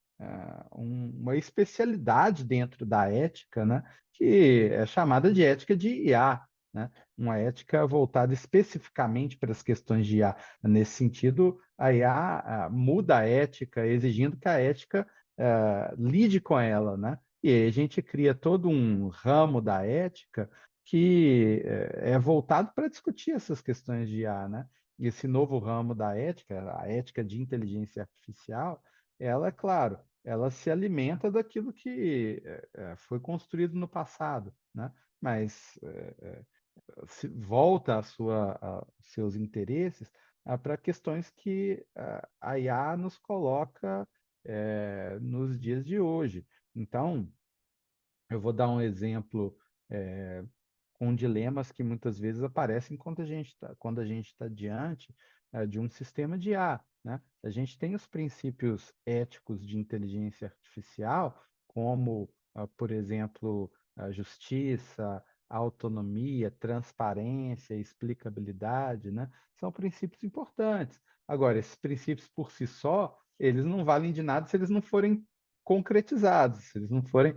uma especialidade dentro da ética, né, que é chamada de ética de IA, né? Uma ética voltada especificamente para as questões de IA. Nesse sentido, a IA muda a ética, exigindo que a ética lide com ela, né? E aí a gente cria todo um ramo da ética que é voltado para discutir essas questões de IA, né? E esse novo ramo da ética, a ética de inteligência artificial, ela, é claro, ela se alimenta daquilo que foi construído no passado, né? Mas se volta seus interesses para questões que a IA nos coloca nos dias de hoje. Então, eu vou dar um exemplo com dilemas que muitas vezes aparecem quando a gente está diante de um sistema de IA, né? A gente tem os princípios éticos de inteligência artificial, como, por exemplo, a justiça, a autonomia, transparência, explicabilidade, né? São princípios importantes. Agora, esses princípios por si só, eles não valem de nada se eles não forem concretizados, se eles não forem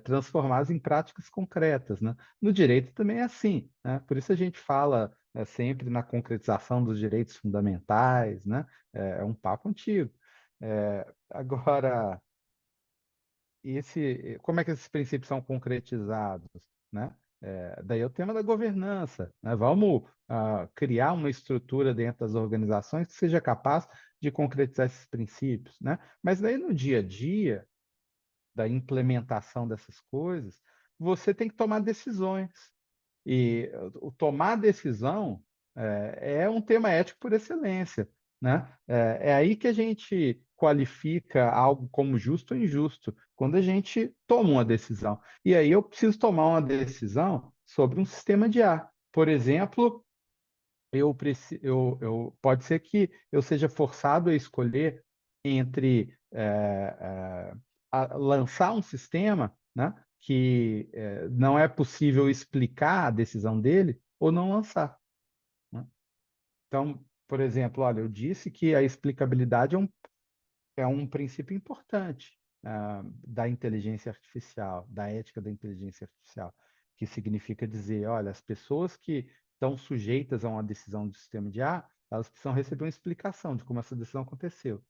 transformados em práticas concretas, né? No direito também é assim, né? Por isso a gente fala sempre na concretização dos direitos fundamentais, né? É um papo antigo. Agora, como é que esses princípios são concretizados, né? Daí é o tema da governança, né? Vamos criar uma estrutura dentro das organizações que seja capaz de concretizar esses princípios, né? Mas daí no dia a dia da implementação dessas coisas, você tem que tomar decisões. E o tomar decisão é um tema ético por excelência, né? É aí que a gente qualifica algo como justo ou injusto, quando a gente toma uma decisão. E aí eu preciso tomar uma decisão sobre um sistema de ar. Por exemplo, pode ser que eu seja forçado a escolher entre lançar um sistema, né, que não é possível explicar a decisão dele ou não lançar, né? Então, por exemplo, olha, eu disse que a explicabilidade é um princípio importante da inteligência artificial, da ética da inteligência artificial, que significa dizer, olha, as pessoas que estão sujeitas a uma decisão do sistema de A, elas precisam receber uma explicação de como essa decisão aconteceu.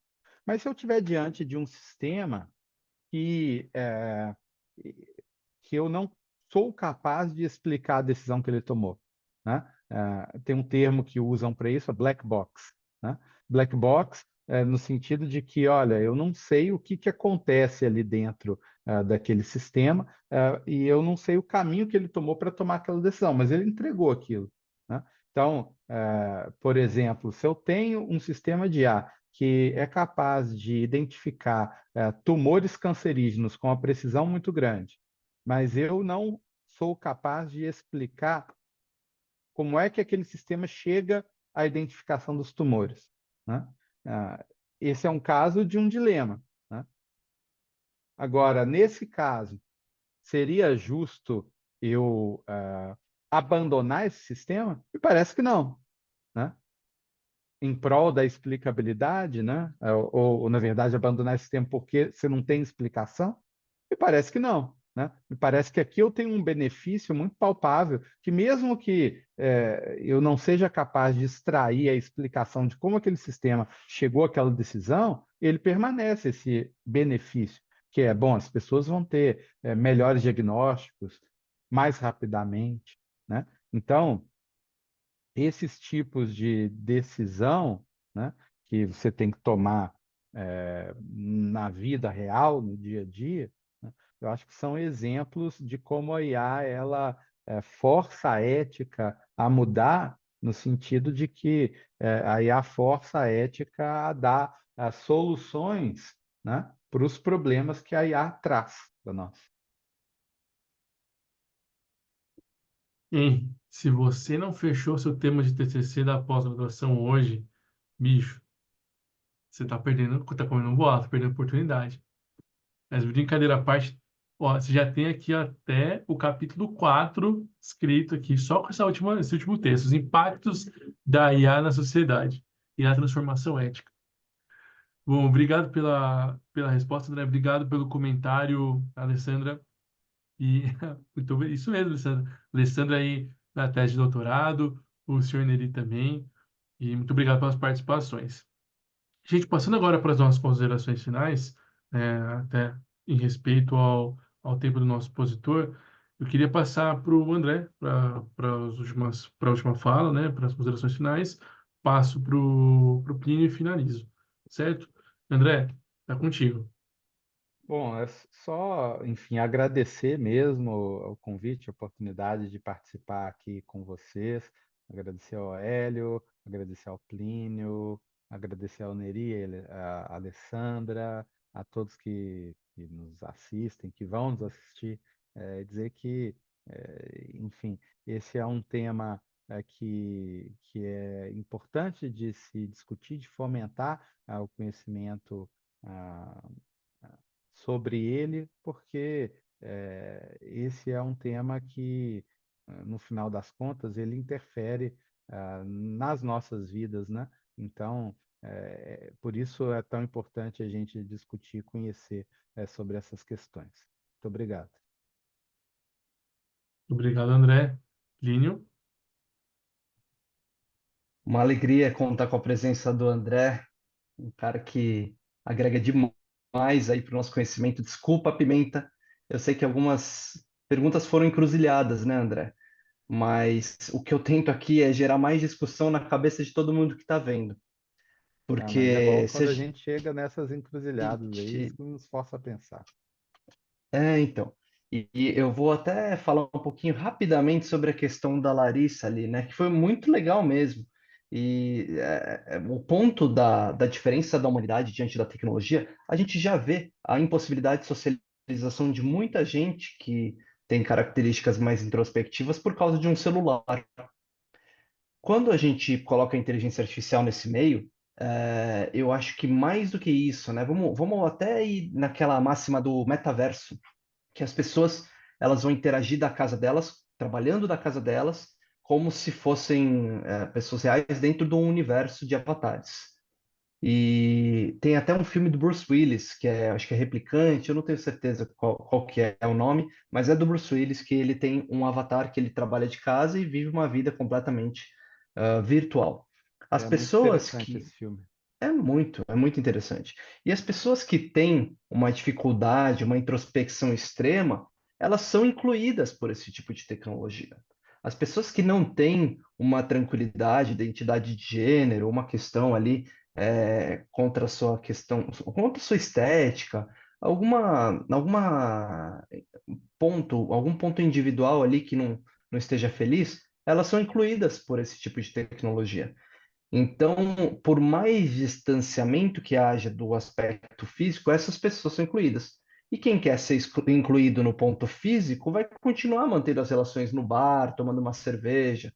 Mas se eu estiver diante de um sistema que, que eu não sou capaz de explicar a decisão que ele tomou, né? Tem um termo que usam para isso, a black box, né? Black box no sentido de que, olha, eu não sei o que acontece ali dentro daquele sistema e eu não sei o caminho que ele tomou para tomar aquela decisão, mas ele entregou aquilo, né? Então, por exemplo, se eu tenho um sistema de IA que é capaz de identificar tumores cancerígenos com uma precisão muito grande, mas eu não sou capaz de explicar como é que aquele sistema chega à identificação dos tumores, né? Esse é um caso de um dilema, né? Agora, nesse caso, seria justo eu abandonar esse sistema? Me parece que não, né? Em prol da explicabilidade, né? Ou, na verdade, abandonar esse sistema porque você não tem explicação? Me parece que não, né? Me parece que aqui eu tenho um benefício muito palpável, que mesmo que eu não seja capaz de extrair a explicação de como aquele sistema chegou àquela decisão, ele permanece esse benefício, que é, bom, as pessoas vão ter melhores diagnósticos mais rapidamente, né? Então, esses tipos de decisão, né, que você tem que tomar na vida real, no dia a dia, né, eu acho que são exemplos de como a IA ela força a ética a mudar, no sentido de que a IA força a ética a dar soluções, né, para os problemas que a IA traz para nós. Hein? Se você não fechou seu tema de TCC da pós-graduação hoje, bicho, você tá perdendo, tá comendo um boato, perdendo oportunidade. Mas brincadeira à parte, ó, você já tem aqui até o capítulo 4 escrito aqui, só com esse último texto, os impactos da IA na sociedade e na transformação ética. Bom, obrigado pela resposta, André. Obrigado pelo comentário, Alessandra. E isso mesmo, Alessandra. Alessandra aí na tese de doutorado, o senhor Neri também. E muito obrigado pelas participações. Gente, passando agora para as nossas considerações finais, até em respeito ao tempo do nosso expositor, eu queria passar para o André, para a última fala, né, para as considerações finais, passo para o Plínio e finalizo, certo? André, tá contigo. Bom, é só, enfim, agradecer mesmo o convite, a oportunidade de participar aqui com vocês, agradecer ao Hélio, agradecer ao Plínio, agradecer ao Neri, a Alessandra, a todos que nos assistem, que vão nos assistir, dizer que, enfim, esse é um tema que é importante de se discutir, de fomentar o conhecimento ah, sobre ele, porque esse é um tema que, no final das contas, ele interfere nas nossas vidas, né? Então, por isso é tão importante a gente discutir e conhecer sobre essas questões. Muito obrigado. Obrigado, André. Plínio, Uma alegria contar com a presença do André, um cara que agrega demais aí para o nosso conhecimento. Desculpa a pimenta, eu sei que algumas perguntas foram encruzilhadas, né, André? Mas o que eu tento aqui é gerar mais discussão na cabeça de todo mundo que está vendo. Ah, mas é bom Porque se a quando a gente chega nessas encruzilhadas aí, isso gente. nos força a pensar. Então. E eu vou até falar um pouquinho rapidamente sobre a questão da Larissa ali, né? Que foi muito legal mesmo. E o ponto da diferença da humanidade diante da tecnologia, a gente já vê a impossibilidade de socialização de muita gente que tem características mais introspectivas por causa de um celular. Quando a gente coloca a inteligência artificial nesse meio, eu acho que mais do que isso, né? Vamos até ir naquela máxima do metaverso, que as pessoas elas vão interagir da casa delas, trabalhando da casa delas, como se fossem pessoas reais dentro de um universo de avatares. E tem até um filme do Bruce Willis, que acho que é Replicante, eu não tenho certeza qual que é o nome, mas é do Bruce Willis, que ele tem um avatar que ele trabalha de casa e vive uma vida completamente virtual. As É muito pessoas interessante que esse filme. é muito interessante. E as pessoas que têm uma dificuldade, uma introspecção extrema, elas são incluídas por esse tipo de tecnologia. As pessoas que não têm uma tranquilidade, identidade de gênero, uma questão ali contra a sua questão, contra a sua estética, algum ponto individual ali que não esteja feliz, elas são incluídas por esse tipo de tecnologia. Então, por mais distanciamento que haja do aspecto físico, essas pessoas são incluídas. E quem quer ser incluído no ponto físico vai continuar mantendo as relações no bar, tomando uma cerveja.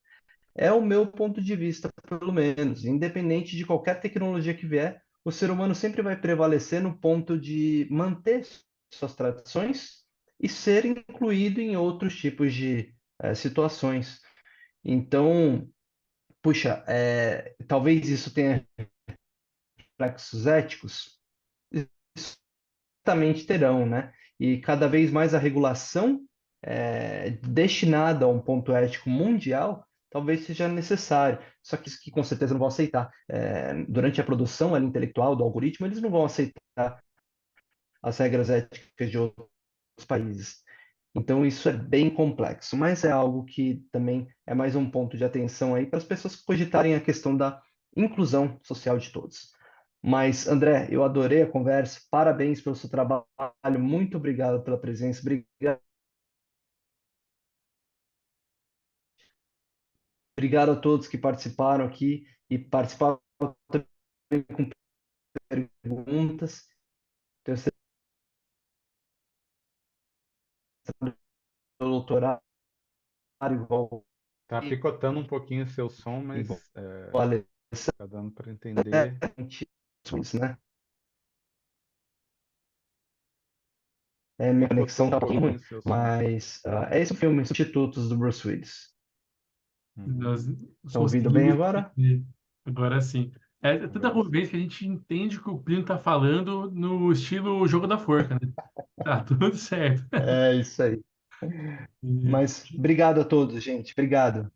É o meu ponto de vista, pelo menos. Independente de qualquer tecnologia que vier, o ser humano sempre vai prevalecer no ponto de manter suas tradições e ser incluído em outros tipos de situações. Então, puxa, talvez isso tenha reflexos éticos, certamente terão, né? E cada vez mais a regulação destinada a um ponto ético mundial talvez seja necessário. Só que isso que com certeza não vão aceitar. Durante a produção ali, intelectual do algoritmo, eles não vão aceitar as regras éticas de outros países. Então, isso é bem complexo, mas é algo que também é mais um ponto de atenção aí para as pessoas cogitarem a questão da inclusão social de todos. Mas, André, eu adorei a conversa, parabéns pelo seu trabalho, muito obrigado pela presença, obrigado a todos que participaram aqui e participaram também com perguntas. Tenho certeza que o doutorado igual, Tá picotando um pouquinho o seu som, mas igual a Alessandra, tá dando para entender. né? Minha Picotou conexão um tá um pouquinho pouquinho ruim, o seu som. mas é esse o filme, Substitutos, do Bruce Willis. Uhum, Nós Tá ouvindo bem conseguimos agora? entender. Agora sim. É tanta agora sim. convivência que a gente entende o que o Plínio está falando no estilo Jogo da Forca, né? Tá tudo certo. É isso aí. E Mas obrigado a todos, gente. Obrigado.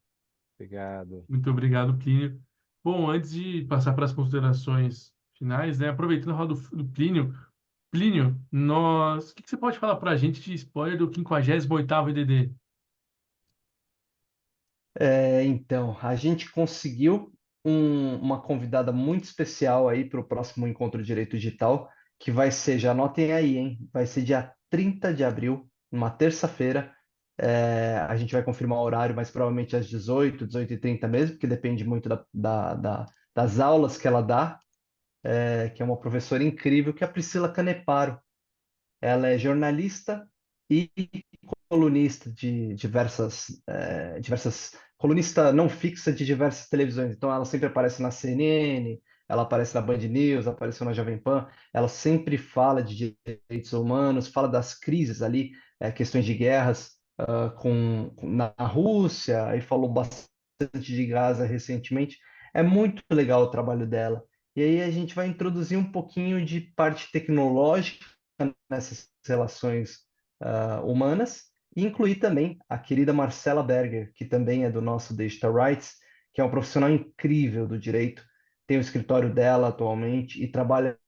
Obrigado. muito obrigado, Plínio. Bom, antes de passar para as considerações finais, né? Aproveitando a roda do Plínio, Plínio, o que você pode falar para a gente de spoiler do 58º EDD? Então, a gente conseguiu uma convidada muito especial aí para o próximo Encontro de Direito Digital, que vai ser, já anotem aí, hein? Vai ser dia 30 de abril, numa terça-feira. A gente vai confirmar o horário, mas provavelmente às 18h30 mesmo, porque depende muito das aulas que ela dá, que é uma professora incrível, que é a Priscila Caneparo. Ela é jornalista e colunista de diversas colunista não fixa de diversas televisões. Então, ela sempre aparece na CNN, ela aparece na Band News, apareceu na Jovem Pan. Ela sempre fala de direitos humanos, fala das crises ali, questões de guerras na Rússia, e falou bastante de Gaza recentemente. É muito legal o trabalho dela. E aí a gente vai introduzir um pouquinho de parte tecnológica nessas relações humanas, e incluir também a querida Marcela Berger, que também é do nosso Digital Rights, que é uma profissional incrível do direito, tem o escritório dela atualmente e trabalha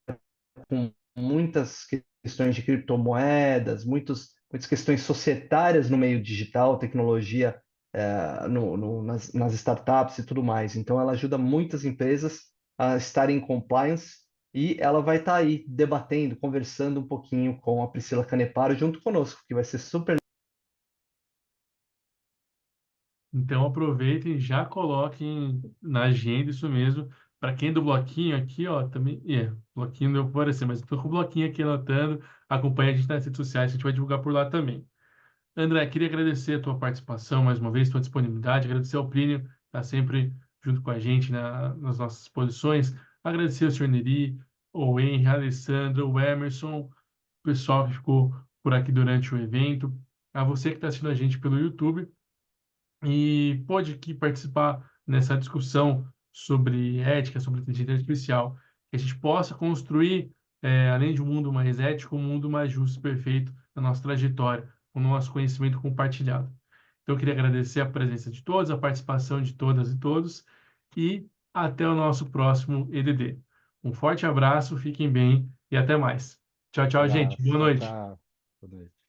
com muitas questões de criptomoedas, muitas questões societárias no meio digital, tecnologia, nas startups e tudo mais. Então, ela ajuda muitas empresas a estarem em compliance e ela vai estar aí debatendo, conversando um pouquinho com a Priscila Caneparo junto conosco, que vai ser super. Então aproveitem, já coloquem na agenda isso mesmo. Para quem é do bloquinho aqui, ó, também, bloquinho não deu para aparecer, mas estou com o bloquinho aqui anotando. Acompanhe a gente nas redes sociais, a gente vai divulgar por lá também. André, queria agradecer a tua participação mais uma vez, tua disponibilidade, agradecer ao Plínio, que está sempre junto com a gente nas nossas exposições, agradecer ao senhor Neri, o Henry, a Alessandra, o Emerson, o pessoal que ficou por aqui durante o evento, a você que está assistindo a gente pelo YouTube e pôde aqui participar nessa discussão sobre ética, sobre inteligência artificial, que a gente possa construir, além de um mundo mais ético, um mundo mais justo e perfeito na nossa trajetória, com o nosso conhecimento compartilhado. Então, eu queria agradecer a presença de todos, a participação de todas e todos, e até o nosso próximo EDD. Um forte abraço, fiquem bem e até mais. Tchau, tchau, gente. Abraço. Boa Tchau, noite. tchau. Boa noite.